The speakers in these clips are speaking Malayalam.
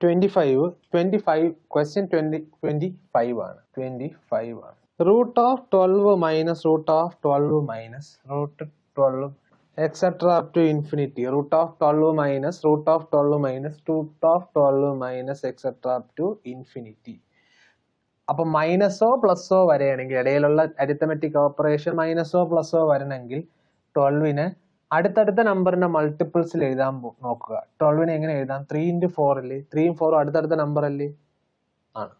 25 question 25 ആണ്. 25 ആണ്. Root of 12 minus root of 12 minus root 12 etc. up to infinity. Root of 12 minus root of 12 minus root of 12 minus etc. up to infinity. അപ്പോൾ മൈനസോ പ്ലസോ വരെയാണെങ്കിൽ ഇടയിലുള്ള അരിത്തമെറ്റിക് ഓപ്പറേഷൻ മൈനസോ പ്ലസോ വരണമെങ്കിൽ 12നെ അടുത്തടുത്ത നമ്പറിന്റെ മൾട്ടിപ്പിൾസിൽ എഴുതാൻ നോക്കുക. 12നെ എങ്ങനെ എഴുതാം? 3 into 4 അല്ലേ? 3 ഉം 4ഉം അടുത്തടുത്ത നമ്പർ അല്ലേ? ആണ്.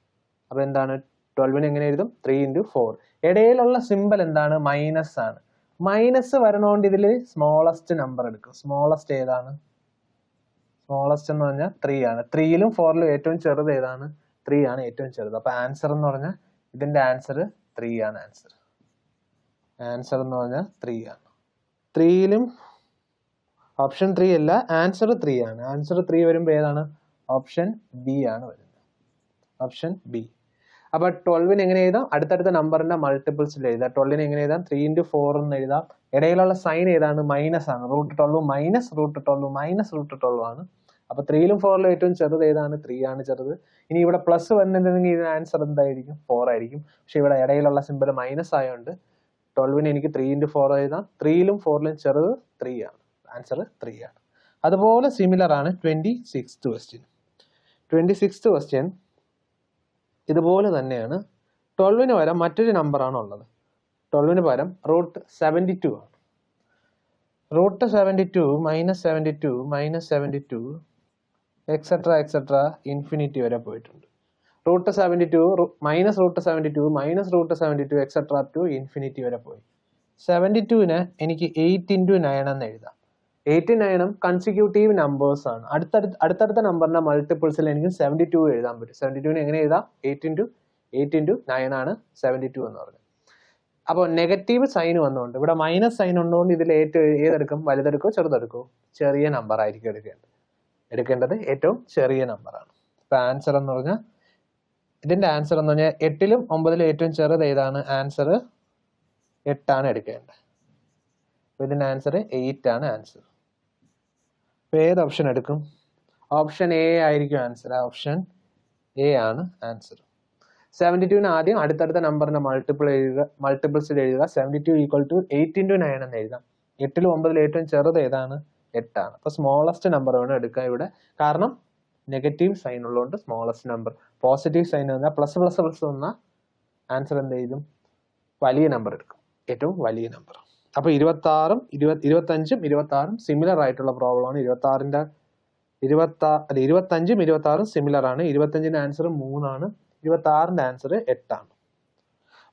അപ്പൊ എന്താണ്? 12നെ എങ്ങനെ എഴുതും? 3 into 4. ഇടയിലുള്ള സിമ്പൽ എന്താണ്? മൈനസ് ആണ്. മൈനസ് വരണോണ്ട് ഇതിൽ സ്മോളസ്റ്റ് നമ്പർ എടുക്കും. സ്മോളസ്റ്റ് ഏതാണ്? സ്മോളസ്റ്റ് എന്ന് പറഞ്ഞാൽ 3 ആണ്. 3ലും 4ലും ഏറ്റവും ചെറുത് ഏതാണ്? 3 ആണ് ഏറ്റവും ചെറുത്. അപ്പൊ ആൻസർ എന്ന് പറഞ്ഞാൽ ഇതിന്റെ ആൻസർ 3 ആണ്. ആൻസർ എന്ന് പറഞ്ഞാൽ 3 ആണ്. 3ലും ഓപ്ഷൻ 3 അല്ല, ആൻസർ 3 ആണ്. ആൻസർ 3 വരുമ്പോൾ ഏതാണ്? ഓപ്ഷൻ ബി ആണ് വരുന്നത്. Option B. അപ്പൊ 12നെ എങ്ങനെ എഴുതാം? അടുത്തടുത്ത നമ്പറിന്റെ മൾട്ടിപ്പിൾസിൽ എഴുതാം. 12നെ എങ്ങനെ എഴുതാം? 3 into 4 എന്ന് എഴുതാം. ഇടയിലുള്ള സൈൻ ഏതാണ്? മൈനസ് ആണ്. Root 12 minus root 12 minus root 12 ആണ്. അപ്പൊ 3ലും 4ലും ഏറ്റവും ചെറുത് ഏതാണ്? 3 ആണ് ചെറുത്. ഇനി ഇവിടെ പ്ലസ് വന്നിട്ടുണ്ടെങ്കിൽ ഇതിന് ആൻസർ എന്തായിരിക്കും? 4 ആയിരിക്കും. പക്ഷെ ഇവിടെ ഇടയിലുള്ള സിമ്പിൾ മൈനസ് ആയതുകൊണ്ട് 12നെ എനിക്ക് 3 into 4 എഴുതാം. 3ലും 4ലും ചെറുത് 3 ആണ്. ആൻസർ 3 ആണ്. അതുപോലെ സിമിലർ ആണ് 26th ക്വസ്റ്റ്യൻ. 26th ക്വസ്റ്റ്യൻ ഇതുപോലെ തന്നെയാണ്. 12ന് പകരം മറ്റൊരു നമ്പറാണ് ഉള്ളത്. 12ന് പകരം റൂട്ട് 72 ആണ്. Root 72 minus 72 minus 72 etcetera infinity വരെ പോയിട്ടുണ്ട്. Root 72 minus root 72 minus root 72 etcetera to infinity വരെ പോയി. 72ന് എനിക്ക് 8 into 9 എന്ന് എഴുതാം. 8 9 കൺസിക്യൂട്ടീവ് നമ്പേഴ്സ് ആണ്. അടുത്തടുത്ത നമ്പറിന്റെ മൾട്ടിപ്പിൾസിൽ എനിക്ക് 72 എഴുതാൻ പറ്റും. 72നെ എങ്ങനെ എഴുതാം? 8 into 9 ആണ് 72 എന്ന് പറയുന്നത്. അപ്പോൾ നെഗറ്റീവ് സൈൻ വന്നുകൊണ്ട് ഇവിടെ മൈനസ് സൈൻ ഉള്ളതുകൊണ്ട് ഇതിൽ ഏതെടുക്കും? വലുതെടുക്കോ ചെറുതെടുക്കോ? ചെറിയ നമ്പർ ആയിരിക്കും എടുക്കേണ്ടത് ഏറ്റവും ചെറിയ നമ്പറാണ്. ഇപ്പൊ ആൻസർ എന്ന് പറഞ്ഞാൽ ഇതിന്റെ ആൻസർ എന്ന് പറഞ്ഞാൽ 8ലും 9ലും ഏറ്റവും ചെറുത് ഏതാണ്? ആൻസർ 8 ആണ് എടുക്കേണ്ടത്. ഇതിന്റെ ആൻസർ 8 ആണ് ആൻസർ. അപ്പൊ ഏത് ഓപ്ഷൻ എടുക്കും? ഓപ്ഷൻ എ ആയിരിക്കും ആൻസർ. ഓപ്ഷൻ എ ആണ് ആൻസർ. 72ന് ആദ്യം അടുത്തടുത്ത നമ്പറിന്റെ മൾട്ടിപ്പിൾസിൽ എഴുതുക. 72 ഈക്വൽ ടു 8 into 9 എന്ന് എഴുതാം. 8ലും 9ലും ഏറ്റവും ചെറുത് ഏതാണ്? 8 ആണ്. അപ്പൊ സ്മോളസ്റ്റ് നമ്പർ വേണം എടുക്കാൻ ഇവിടെ. കാരണം നെഗറ്റീവ് സൈൻ ഉള്ളതുകൊണ്ട് സ്മോളസ്റ്റ് നമ്പർ. പോസിറ്റീവ് സൈൻ വന്നാൽ പ്ലസ് പ്ലസ് പ്ലസ് വന്നാൽ ആൻസർ എന്ത് ചെയ്യും? വലിയ നമ്പർ എടുക്കും. ഏറ്റവും വലിയ നമ്പർ. അപ്പൊ 25ഉം 26ഉം സിമിലർ ആയിട്ടുള്ള പ്രോബ്ലം ആണ്. 25ഉം 26ഉം സിമിലർ ആണ്. 25ന്റെ ആൻസർ 3 ആണ്. 26ന്റെ ആൻസർ 8 ആണ്.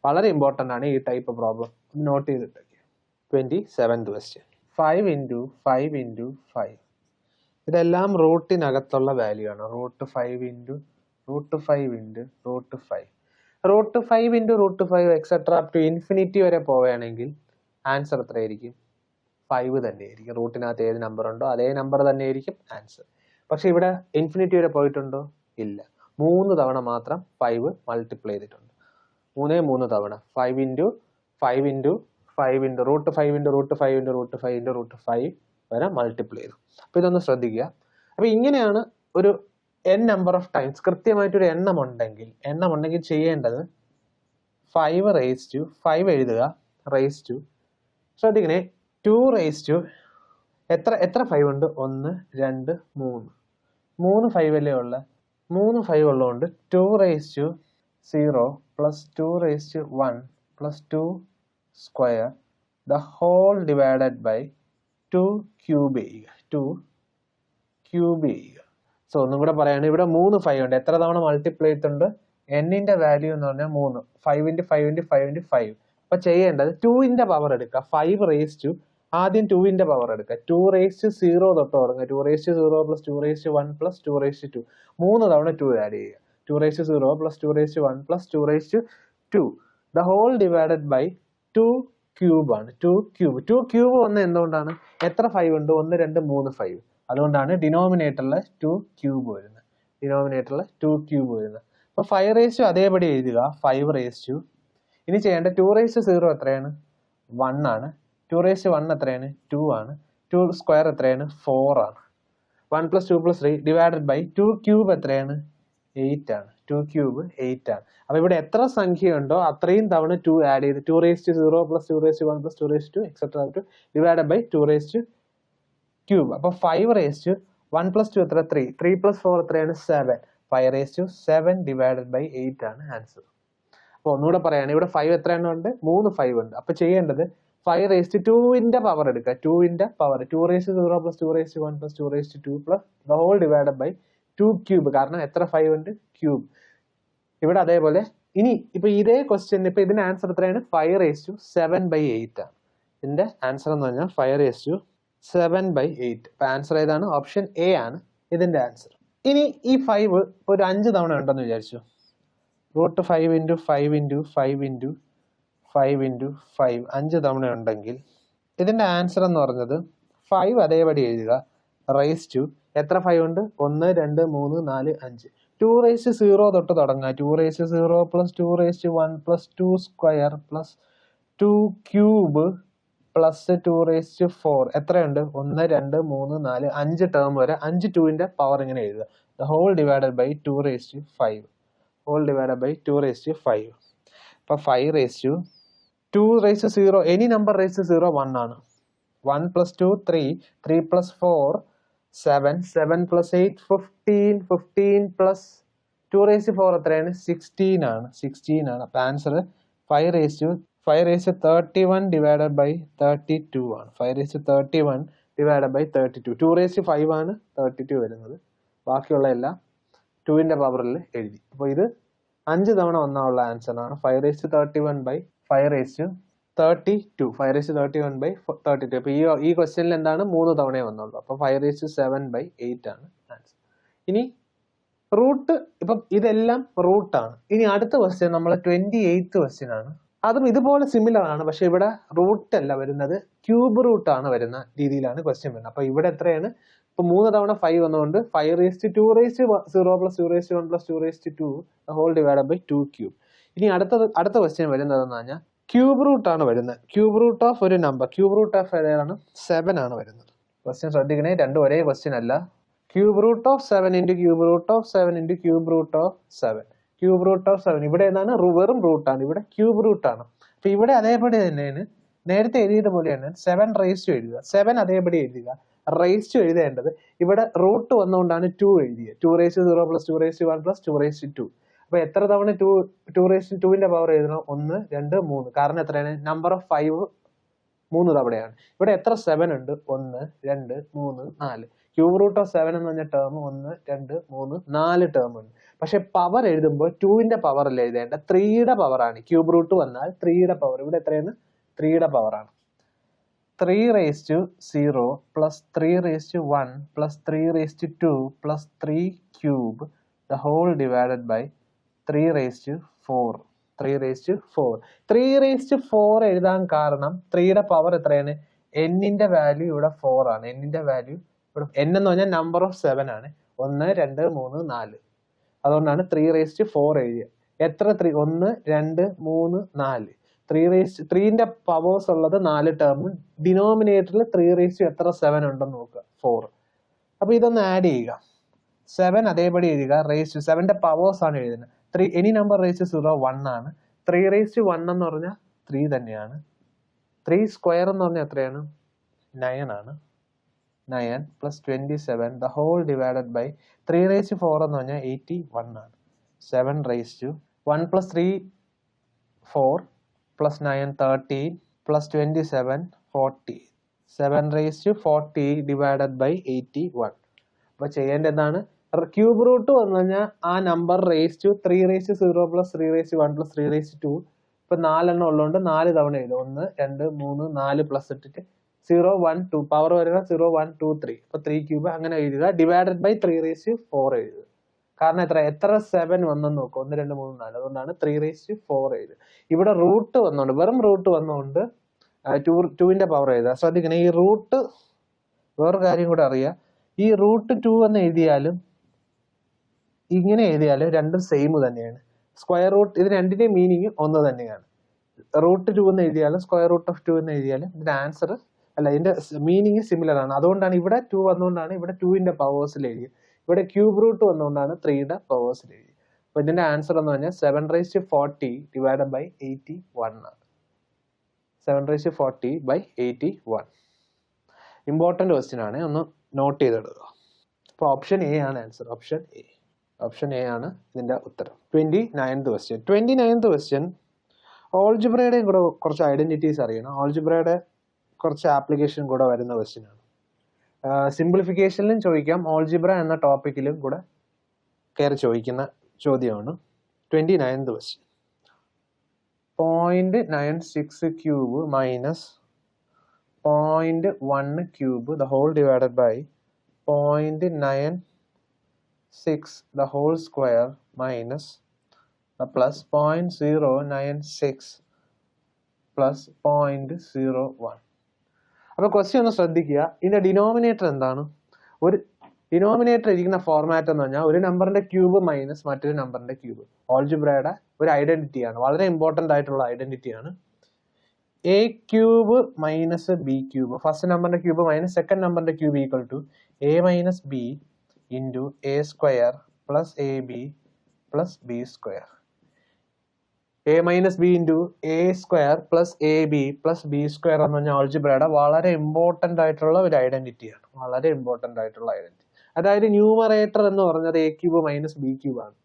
വളരെ ഇമ്പോർട്ടന്റ് ആണ് ഈ ടൈപ്പ് പ്രോബ്ലം. നോട്ട് ചെയ്തിട്ടൊക്കെ. 27th question. 5 into 5 into 5. ഇതെല്ലാം റൂട്ടിനകത്തുള്ള വാല്യൂ ആണ്. Root 5 into root 5 into root 5. Root 5 into root 5 etcetera up to infinity വരെ പോവുകയാണെങ്കിൽ ആൻസർ എത്രയായിരിക്കും? 5 തന്നെയായിരിക്കും. റൂട്ടിനകത്ത് ഏത് നമ്പർ ഉണ്ടോ അതേ നമ്പർ തന്നെയായിരിക്കും ആൻസർ. പക്ഷെ ഇവിടെ ഇൻഫിനിറ്റി വരെ പോയിട്ടുണ്ടോ? ഇല്ല. 3 തവണ മാത്രം 5 മൾട്ടിപ്ലൈ ചെയ്തിട്ടുണ്ട്. 3 തവണ 5 into 5 into 5 into root 5 into root 5 into root 5 into root 5 വരെ മൾട്ടിപ്ലൈ ചെയ്തു. അപ്പൊ ഇതൊന്ന് ശ്രദ്ധിക്കുക. അപ്പൊ ഇങ്ങനെയാണ് ഒരു n നമ്പർ ഓഫ് ടൈംസ് കൃത്യമായിട്ടൊരു എണ്ണം ഉണ്ടെങ്കിൽ ചെയ്യേണ്ടത് 5 raised to 5 എഴുതുക. raised to ശ്രദ്ധിക്കണേ 2 raised to എത്ര 5 ഉണ്ട്? 1 2 3 5 അല്ലേ ഉള്ള. 3 5 ഉള്ളതുകൊണ്ട് 2 raised to 0 plus 2 raised to 1 plus 2 square the whole divided by 2 cube ചെയ്യുക. 2 cube ചെയ്യുക. സോ ഒന്നും കൂടെ പറയാണ്. ഇവിടെ 3 5 ഉണ്ട്. എത്ര തവണ മൾട്ടിപ്ലൈ ചെയ്തിട്ടുണ്ട്? n-ന്റെ വാല്യൂ എന്ന് പറഞ്ഞാൽ 3. 5 into 5 into 5 into 5. അപ്പൊ ചെയ്യേണ്ടത് 2ന്റെ പവർ എടുക്കുക. 5 raised to ആദ്യം 2ന്റെ പവർ എടുക്കുക. 2 raised to 0 തൊട്ട് തുടങ്ങുക. 2 raised to 0 plus 2 raised to 1 plus 2 raised to 2. 3 തവണ 2 ആഡ് ചെയ്യുക. 2 raised to 0 plus 2 raised to 1 plus 2 raised to 2. The whole divided by 2 cube ആണ്. 2 cube വന്ന എന്തുകൊണ്ടാണ്? എത്ര 5 ഉണ്ട്? 1 2 3 5. അതുകൊണ്ടാണ് ഡിനോമിനേറ്ററിൽ 2 ക്യൂബ് വരുന്നത്. അപ്പൊ 5 raised to അതേപടി എഴുതുക. 5 raised to ഇനി ചെയ്യേണ്ട 2 raised to 0 എത്രയാണ്? 1 ആണ്. 2 raised to 1 എത്രയാണ്? 2 ആണ്. 2 സ്ക്വയർ എത്രയാണ്? 4 ആണ്. 1 plus 2 plus 3 divided by 2 cube എത്രയാണ്? 8 ആണ്. 2 cube 8 ആണ്. അപ്പോൾ ഇവിടെ എത്ര സംഖ്യയുണ്ടോ അത്രയും തവണ 2 ആഡ് ചെയ്ത് 2 raised to 0 plus 2 raised to 1 plus 2 raised to etc. divided by 2 raised to cube. അപ്പോൾ 5 raised to 1 plus 2 എത്ര? 3. 3 plus 4 എത്രയാണ്? 7. 5 raised to 7 divided by 8 ആണ് ആൻസർ. അപ്പോൾ ഒന്നുകൂടെ പറയാണ്, ഇവിടെ 5 എത്ര എണ്ണം ഉണ്ട്? 3 5 ഉണ്ട്. അപ്പോൾ ചെയ്യേണ്ടത് 5 raised to 2ന്റെ പവർ എടുക്കുക. 2ന്റെ power 2 raised to 0 plus 2 raised to 1 plus 2 raised to 2 plus the whole divided by 2 cube. കാരണം എത്ര 5 ഉണ്ട്? ക്യൂബ്. ഇവിടെ അതേപോലെ ഇനി ഇപ്പൊ ഇതേ ക്വസ്റ്റ്യൻ ഇപ്പൊ ഇതിന്റെ ആൻസർ എത്രയാണ്? 5 raised to 7 by 8 ആണ്. ഇതിന്റെ ആൻസർ എന്ന് പറഞ്ഞാൽ 5 raised to 7 by 8. അപ്പൊ ആൻസർ ഏതാണ്? ഓപ്ഷൻ എ ആണ് ഇതിന്റെ ആൻസർ. ഇനി ഈ 5 ഒരു 5 തവണ ഉണ്ടെന്ന് വിചാരിച്ചു. Root 5 into 5 into 5 into 5 into 5 5 തവണ ഉണ്ടെങ്കിൽ ഇതിന്റെ ആൻസർ എന്ന് പറഞ്ഞത് 5 അതേപടി എഴുതുക. റൈസ് ടു എത്ര 5 ഉണ്ട്? 1 2 3 4 5. 2 raised to 0 തൊട്ട് തുടങ്ങുക. 2 raised to 0 plus 2 raised to 1 plus 2 square plus 2 cube plus 2 raised to 4 എത്രയുണ്ട്? 1 2 3 4 5 ടേം വരെ 5 2ന്റെ പവർ ഇങ്ങനെ എഴുതുക. the whole divided by 2 raised to 5 whole divided by 2 raised to 5. അപ്പോൾ 5 raised to 2 raised to 0 any number raised to 0 1 ആണ്. 1 plus 2 3 3 plus 4 7 7 plus 8 15 15 plus 2 raised to 4 എത്രയാണ്? 16 ആണ്. 16 ആണ്. അപ്പോൾ answer 5 raised to 31 divided by 32 ആണ്. 5 raised to 31 divided by 32. 2 raised to 5 ആണ് 32 വരുന്നത്. ബാക്കിയുള്ള എല്ലാം 2ന്റെ പവറിൽ എഴുതി. അപ്പോൾ ഇത് 5 തവണ വന്നുള്ള ആൻസർ ആണ്. 5 raised to 31 by 5 raised to 32. 5 raised to 31 by 32. അപ്പോൾ ഈ ക്വസ്റ്റ്യനിൽ എന്താണ്? 3 തവണയേ വന്നുള്ളൂ. അപ്പോൾ 5 raised to 7 by 8 ആണ് ആൻസർ. ഇനി റൂട്ട് ഇപ്പം ഇതെല്ലാം റൂട്ടാണ്. ഇനി അടുത്ത ക്വസ്റ്റ്യൻ നമ്മൾ 28th ക്വസ്റ്റ്യൻ ആണ്. അതും ഇതുപോലെ സിമിലർ ആണ്. പക്ഷെ ഇവിടെ റൂട്ട് അല്ല വരുന്നത്, ക്യൂബ് റൂട്ട് ആണ് വരുന്ന രീതിയിലാണ് ക്വസ്റ്റ്യൻ വരുന്നത്. അപ്പോൾ ഇവിടെ എത്രയാണ്? ഇപ്പൊ 3 തവണ 5 വന്നുകൊണ്ട് 5 raised to 2 raised to 0 plus 2 raised to 1 plus 2 raised to 2 the whole divided by 2 cube. ഇനി അടുത്ത ക്വസ്റ്റ്യൻ വരുന്നതെന്ന് പറഞ്ഞാൽ ക്യൂബ് റൂട്ട് ആണ് വരുന്നത്. ക്യൂബ് റൂട്ട് ഓഫ് ഒരു നമ്പർ. ക്യൂബ് റൂട്ട് ഓഫ് ഏതാണ്? 7 ആണ് വരുന്നത്. ക്വസ്റ്റ്യൻ ശ്രദ്ധിക്കണേ, രണ്ടും ഒരേ ക്വസ്റ്റ്യൻ അല്ല. Cube root of 7 into cube root of 7 into cube root of 7. Cube root of 7 ഇവിടെ ഏതാണ്? വെറും റൂട്ടാണ്. ഇവിടെ ക്യൂബ് റൂട്ട് ആണ്. അപ്പൊ ഇവിടെ അതേപടി തന്നെയാണ് നേരത്തെ എഴുതിയത് പോലെയാണ് 7 raised to എഴുതുക. 7 അതേപടി എഴുതുക. റേസ് ടു എഴുതേണ്ടത് ഇവിടെ റൂട്ട് വന്നുകൊണ്ടാണ് 2 എഴുതിയത്. 2 raised to 0 plus 2 raised to 1 plus 2 raised to 2. അപ്പൊ എത്ര തവണ 2 raised to 2ന്റെ പവർ എഴുതണം? 1 2 3. കാരണം എത്രയാണ്? നമ്പർ ഓഫ് 5 3 തവണയാണ്. ഇവിടെ എത്ര 7 ഉണ്ട്? 1 2 3 4. ക്യൂബ് റൂട്ട് ഓഫ് 7 എന്ന് പറഞ്ഞ ടേം 1 2 3 4 ടേം ഉണ്ട്. പക്ഷെ പവർ എഴുതുമ്പോൾ 2ന്റെ പവർ അല്ല എഴുതേണ്ട, 3യുടെ പവർ ആണ്. ക്യൂബ് റൂട്ട് വന്നാൽ 3യുടെ പവർ. ഇവിടെ എത്രയാണ്? 3യുടെ പവർ ആണ്. 3 raised to 0 plus 3 raised to 1 plus 3 raised to 2 plus 3 cube the whole divided by 3 raised to 4. 3 raised to 4. 3 raised to 4 എഴുതാൻ കാരണം 3യുടെ പവർ എത്രയാണ്? n-ന്റെ വാല്യൂ ഇവിടെ 4 ആണ്. n-ന്റെ വാല്യൂ ഇവിടെ n എന്ന് പറഞ്ഞാൽ നമ്പർ ഓഫ് 7 ആണ്. 1 2 3 4. അതുകൊണ്ടാണ് 3 raised to 4 എഴുതിയത്. എത്ര 3? 1 2 3 4. 3ന്റെ പവേഴ്സ് ഉള്ളത് 4 ടേമും ഡിനോമിനേറ്ററിൽ 3 raised to എത്ര 7 ഉണ്ടെന്ന് നോക്കുക, 4. അപ്പൊ ഇതൊന്ന് ആഡ് ചെയ്യുക. 7 അതേപടി എഴുതുക. റേസ് ടു 7ന്റെ പവേഴ്സ് ആണ് എഴുതുന്നത്. 3 എനി നമ്പർ റേസ് ടു 0 1 ആണ്. 3 raised to 1 എന്ന് പറഞ്ഞാൽ 3 തന്നെയാണ്. 3 സ്ക്വയർ എന്ന് പറഞ്ഞാൽ എത്രയാണ്? 9 ആണ്. 9 plus 27 the whole divided by 3 raised to 4 എന്ന് പറഞ്ഞാൽ 81 ആണ്. 7 raised to 1 plus 3 4 plus 9 13 plus 27 40. 7 raised to 40 divided by 81. അപ്പോൾ ചെയ്യേണ്ടതാണ് ക്യൂബ് റൂട്ട് വന്നു കഴിഞ്ഞാൽ ആ number raise to 3 raised to 0 plus 3 raised to 1 plus 3 raised to 2. ഇപ്പൊ 4 എണ്ണം ഉള്ളതുകൊണ്ട് 4 തവണ എഴുതും. 1 2 3 4 പ്ലസ് ഇട്ടിട്ട് 0 1 2 പവർ വരിക 0 1 2 3. അപ്പൊ 3 ക്യൂബ് അങ്ങനെ എഴുതുക. ഡിവൈഡഡ് ബൈ 3 raised to 4 എഴുതുക. കാരണം എത്ര 7 വന്നെന്ന് നോക്കുക. 1 2 3 4. അതുകൊണ്ടാണ് 3 raised to 4 എഴുതുക. ഇവിടെ റൂട്ട് വന്നുകൊണ്ട് വെറും റൂട്ട് വന്നുകൊണ്ട് 2ന്റെ പവർ എഴുതുക. ശ്രദ്ധിക്കണം, ഈ റൂട്ട് വേറൊരു കാര്യം കൂടെ അറിയാം. ഈ റൂട്ട് 2 എന്ന് എഴുതിയാലും ഇങ്ങനെ എഴുതിയാലും രണ്ടും സെയിം തന്നെയാണ്. സ്ക്വയർ റൂട്ട് ഇത് രണ്ടിന്റെയും മീനിങ് ഒന്ന് തന്നെയാണ്. റൂട്ട് 2 എന്ന് എഴുതിയാലും സ്ക്വയർ റൂട്ട് ഓഫ് 2 എന്ന് എഴുതിയാലും ഇതിന്റെ ആൻസർ അല്ല, ഇതിന്റെ മീനിങ് സിമിലർ ആണ്. അതുകൊണ്ടാണ് ഇവിടെ 2 വന്നുകൊണ്ടാണ് ഇവിടെ 2ന്റെ പവേഴ്സിൽ എഴുതിയത്. ഇവിടെ ക്യൂബ് റൂട്ട് വന്നുകൊണ്ടാണ് 3യുടെ പവേഴ്സിൽ എഴുതിയത്. അപ്പൊ ഇതിന്റെ ആൻസർ എന്ന് പറഞ്ഞാൽ 740 ഡിവൈഡഡ് ബൈ 81 ആണ്. 740 ബൈ 81. ഇമ്പോർട്ടന്റ് ക്വസ്റ്റ്യൻ ആണ്, ഒന്ന് നോട്ട് ചെയ്തെടുക്കുക. അപ്പൊ ഓപ്ഷൻ എ ആണ് ആൻസർ. ഓപ്ഷൻ എ ആണ് ഇതിന്റെ ഉത്തരം. 29th question. 29th ക്വസ്റ്റ്യൻ ഓൾജിബ്രയുടെയും കൂടെ കുറച്ച് ഐഡന്റിറ്റീസ് അറിയണം. ഓൾജിബ്രയുടെ കുറച്ച് ആപ്ലിക്കേഷൻ കൂടെ വരുന്ന ക്വസ്റ്റ്യൻ ആണ്. സിംപ്ലിഫിക്കേഷനിലും ചോദിക്കാം, ഓൾജിബ്ര എന്ന ടോപ്പിക്കിലും കൂടെ കയറി ചോദിക്കുന്ന ചോദ്യമാണ്. 29th question. 0.96 cube minus 0.1 cube the whole divided by 0.96 the whole square minus plus 0.096 plus 0.01. അപ്പോൾ ക്വസ്റ്റ്യൻ ഒന്ന് ശ്രദ്ധിക്കുക. ഇതിന്റെ ഡിനോമിനേറ്റർ എന്താണ്? ഒരു ഡിനോമിനേറ്റർ ഇരിക്കുന്ന ഫോർമാറ്റ് എന്ന് പറഞ്ഞാൽ ഒരു നമ്പറിന്റെ ക്യൂബ് മൈനസ് മറ്റൊരു നമ്പറിന്റെ ക്യൂബ്. ഓൾജിബ്രയുടെ ഒരു ഐഡന്റിറ്റിയാണ്, വളരെ ഇമ്പോർട്ടന്റ് ആയിട്ടുള്ള ഐഡന്റിറ്റിയാണ്. A cube minus B cube, first നമ്പറിന്റെ ക്യൂബ് മൈനസ് സെക്കൻഡ് നമ്പറിന്റെ cube equal to A minus B into a square plus ab plus b square. a minus b into a square plus ab plus b square എന്ന് പറഞ്ഞാൽ ആൾജിബ്രയുടെ വളരെ ഇമ്പോർട്ടന്റ് ആയിട്ടുള്ള ഒരു ഐഡന്റിറ്റിയാണ്. വളരെ ഇമ്പോർട്ടന്റ് ആയിട്ടുള്ള ഐഡന്റിറ്റി. അതായത് ന്യൂമറേറ്റർ എന്ന് പറഞ്ഞത് A cube minus B cube ആണ്.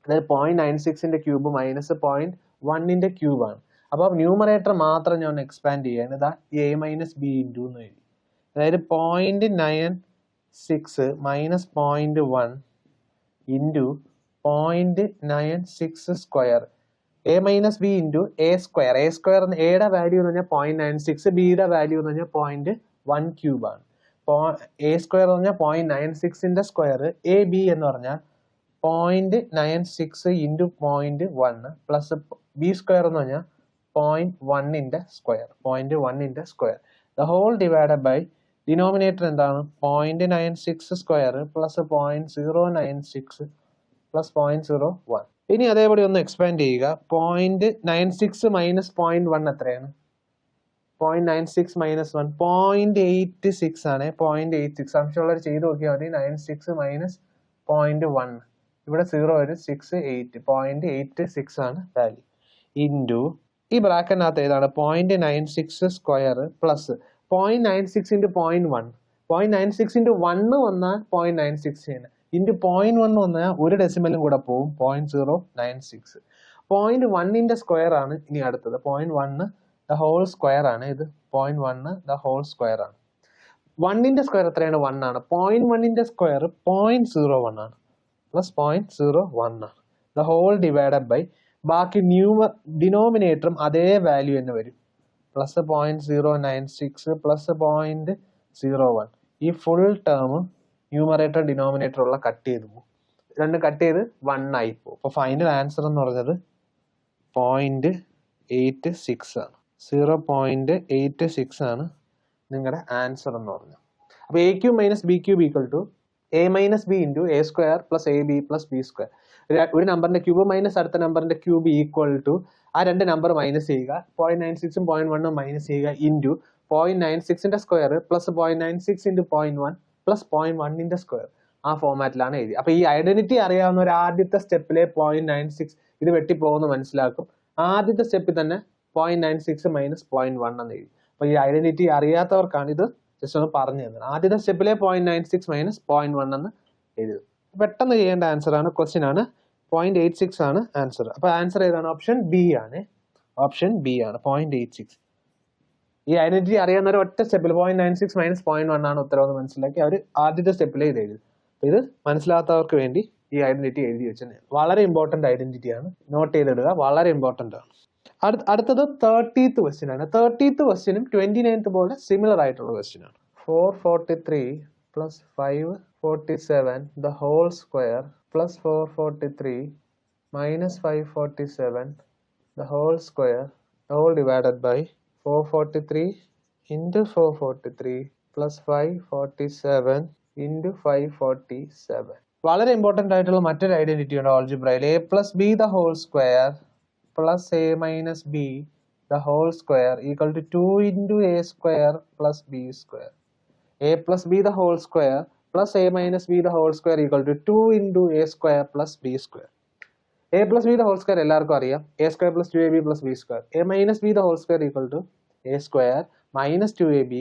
അതായത് 0.96ന്റെ ക്യൂബ് മൈനസ് 0.1ന്റെ ക്യൂബ് ആണ്. അപ്പൊ ന്യൂമറേറ്റർ മാത്രം ഞാൻ എക്സ്പാൻഡ് ചെയ്യാൻ ഇതാ എ മൈനസ് ബി ഇൻറ്റു എന്ന് എഴുതി. അതായത് 0.96 minus 0.1 into 0.96 square A minus B into A square. A square എയുടെ വാല്യൂ എന്ന് പറഞ്ഞാൽ 0.96, ബിയുടെ വാല്യൂ എന്ന് പറഞ്ഞാൽ 0.1 ക്യൂബ് ആണ്. എ സ്ക്വയർ എന്ന് പറഞ്ഞാൽ 0.96ന്റെ സ്ക്വയർ, എ ബി എന്ന് പറഞ്ഞാൽ 0.96 ഇൻറ്റു 0.1 പ്ലസ് ബി സ്ക്വയർ എന്ന് പറഞ്ഞാൽ 0.1ന്റെ സ്ക്വയർ, 0.1ന്റെ square. The whole divided by denominator എന്താണ്? 0.96 സ്ക്വയർ പ്ലസ് 0.096 പ്ലസ് 0.01. ഇനി അതേപടി ഒന്ന് എക്സ്പാൻഡ് ചെയ്യുക. 0.96 മൈനസ് 0.1 എത്രയാണ്? 0.96 മൈനസ് 1 0.86 ആണ്. 0.86 സംശയമുള്ളവർ ചെയ്ത് നോക്കിയാൽ മതി. 96 മൈനസ് 0.1, ഇവിടെ 0 വരും, 68, 0.86 ആണ് വാല്യൂ. ഇൻറ്റു ഈ ബ്രാക്കറ്റിനകത്ത് ഏതാണ്? 0.96 സ്ക്വയർ പ്ലസ് 0.96 ഇൻറ്റു 0.1. 0.96 ഇൻറ്റു 1 വന്നാൽ 0.96 ചെയ്യണം. ഇൻറ്റു 0.1 വന്നാൽ ഒരു ഡെസിമലും കൂടെ പോകും, 0.096. 0.1ന്റെ സ്ക്വയർ ആണ് ഇനി അടുത്തത്. 0.1 ദ ഹോൾ സ്ക്വയർ ആണ് ഇത്. 0.1 ദ ഹോൾ സ്ക്വയർ ആണ്. 1ന്റെ സ്ക്വയർ എത്രയാണ്? 1 ആണ്. 0.1ന്റെ സ്ക്വയർ 0.01 ആണ്, പ്ലസ് 0.01 ആണ്. ദ ഹോൾ ഡിവൈഡഡ് ബൈ ബാക്കി ഡിനോമിനേറ്ററും അതേ വാല്യൂ തന്നെ വരും, പ്ലസ് 0.096 പ്ലസ് 0.01. ഈ ഫുൾ ടേം ന്യൂമറേറ്റർ ഡിനോമിനേറ്റർ ഉള്ള കട്ട് ചെയ്ത് പോകും, രണ്ട് കട്ട് ചെയ്ത് 1 ആയി പോകും. അപ്പോൾ ഫൈനൽ ആൻസർ എന്ന് പറഞ്ഞത് 0.86 ആണ്. 0.86 ആണ് നിങ്ങളുടെ ആൻസർ എന്ന് പറഞ്ഞത്. അപ്പോൾ A cube minus B cube equal to A minus B into A square plus A B plus B square. ഒരു നമ്പറിന്റെ ക്യൂബ് മൈനസ് അടുത്ത നമ്പറിന്റെ ക്യൂബ് ഈക്വൽ ടു ആ രണ്ട് നമ്പർ മൈനസ് ചെയ്യുക, 0.96ഉം 0.1ഉം മൈനസ് ചെയ്യുക, ഇൻറ്റു 0.96ന്റെ സ്ക്വയർ പ്ലസ് 0.96 ഇൻറ്റു 0.1 പ്ലസ് 0.1ന്റെ സ്ക്വയർ. ആ ഫോമാറ്റിലാണ് എഴുതി. അപ്പൊ ഈ ഐഡന്റിറ്റി അറിയാവുന്ന ഒരു ആദ്യത്തെ സ്റ്റെപ്പിലെ 0.96 ഇത് വെട്ടിപ്പോകുന്നു മനസ്സിലാക്കും. ആദ്യത്തെ സ്റ്റെപ്പിൽ തന്നെ 0.96 മൈനസ് 0.1 എന്ന് എഴുതി. അപ്പൊ ഈ ഐഡന്റിറ്റി അറിയാത്തവർക്കാണ് ഇത് ജസ്റ്റ് ഒന്ന് പറഞ്ഞു തന്നത്. ആദ്യത്തെ സ്റ്റെപ്പിലെ 0.96 മൈനസ് 0.1 എന്ന് എഴുതും. പെട്ടെന്ന് ചെയ്യേണ്ട ആൻസർ ആണ്, ക്വസ്റ്റ്യൻ ആണ്. 0.86 ആണ് ആൻസർ. അപ്പൊ ആൻസർ ഏതാണ്? ഓപ്ഷൻ ബി ആണ്. ഓപ്ഷൻ ബി ആണ് 0.86. ഈ ഐഡന്റിറ്റി അറിയാവുന്ന ഒറ്റ സ്റ്റെപ്പിൽ 0.96 മൈനസ് 0.1 ആണ് ഉത്തരവെന്ന് മനസ്സിലാക്കി അവർ ആദ്യത്തെ സ്റ്റെപ്പിലേ ഇത് എഴുതും. ഇത് മനസ്സിലാത്തവർക്ക് വേണ്ടി ഈ ഐഡന്റിറ്റി എഴുതി വെച്ചാൽ വളരെ ഇമ്പോർട്ടന്റ് ഐഡന്റിറ്റിയാണ്, നോട്ട് ചെയ്തിടുക, വളരെ ഇമ്പോർട്ടന്റ് ആണ്. അടുത്തത് 30th ക്വസ്റ്റ്യൻ ആണ്. 30th ക്വസ്റ്റ്യനും 29th പോലെ സിമിലർ ആയിട്ടുള്ള ക്വസ്റ്റ്യൻ ആണ്. 443 plus 547 the whole square plus 443 minus 547 the whole square whole divided by 443 into 443 plus 547 into 547. വളരെ ഇമ്പോർട്ടന്റ് ആയിട്ടുള്ള മറ്റൊരു ഐഡന്റിറ്റി ഉണ്ട് ആൾജിബ്രയിൽ. A plus B the whole square plus A minus B the whole square equal to 2 into a square plus b square. A plus b the whole square plus a minus b the whole square equal to 2 into a square plus b square. A plus b the whole square എല്ലാവർക്കും അറിയാം. A square plus 2ab plus b square. A minus b the whole square equal to a square minus 2ab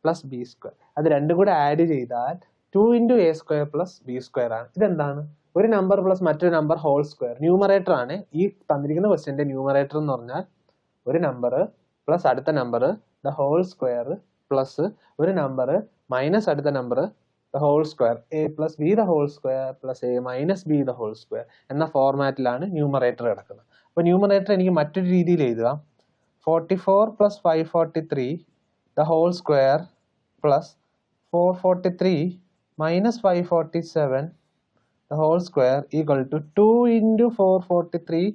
plus b square. അത് രണ്ടും കൂടെ ആഡ് ചെയ്താൽ 2 into a square plus b square ആണ്. ഇതെന്താണ്? ഒരു നമ്പർ പ്ലസ് മറ്റൊരു നമ്പർ ഹോൾ സ്ക്വയർ. ന്യൂമറേറ്റർ ആണ് ഈ തന്നിരിക്കുന്ന ക്വസ്റ്റ്യൻ്റെ ന്യൂമറേറ്റർ എന്ന് പറഞ്ഞാൽ ഒരു നമ്പർ പ്ലസ് അടുത്ത number the whole square plus ഒരു നമ്പർ മൈനസ് അടുത്ത number the whole square A plus B the whole square plus A minus B the whole square എന്ന ഫോർമാറ്റിലാണ് ന്യൂമറേറ്റർ കിടക്കുന്നത്. അപ്പോൾ ന്യൂമറേറ്റർ എനിക്ക് മറ്റൊരു രീതിയിൽ എഴുതുക. 44 plus 543 the whole square plus 443 minus 547 the whole square equal to 2 into 443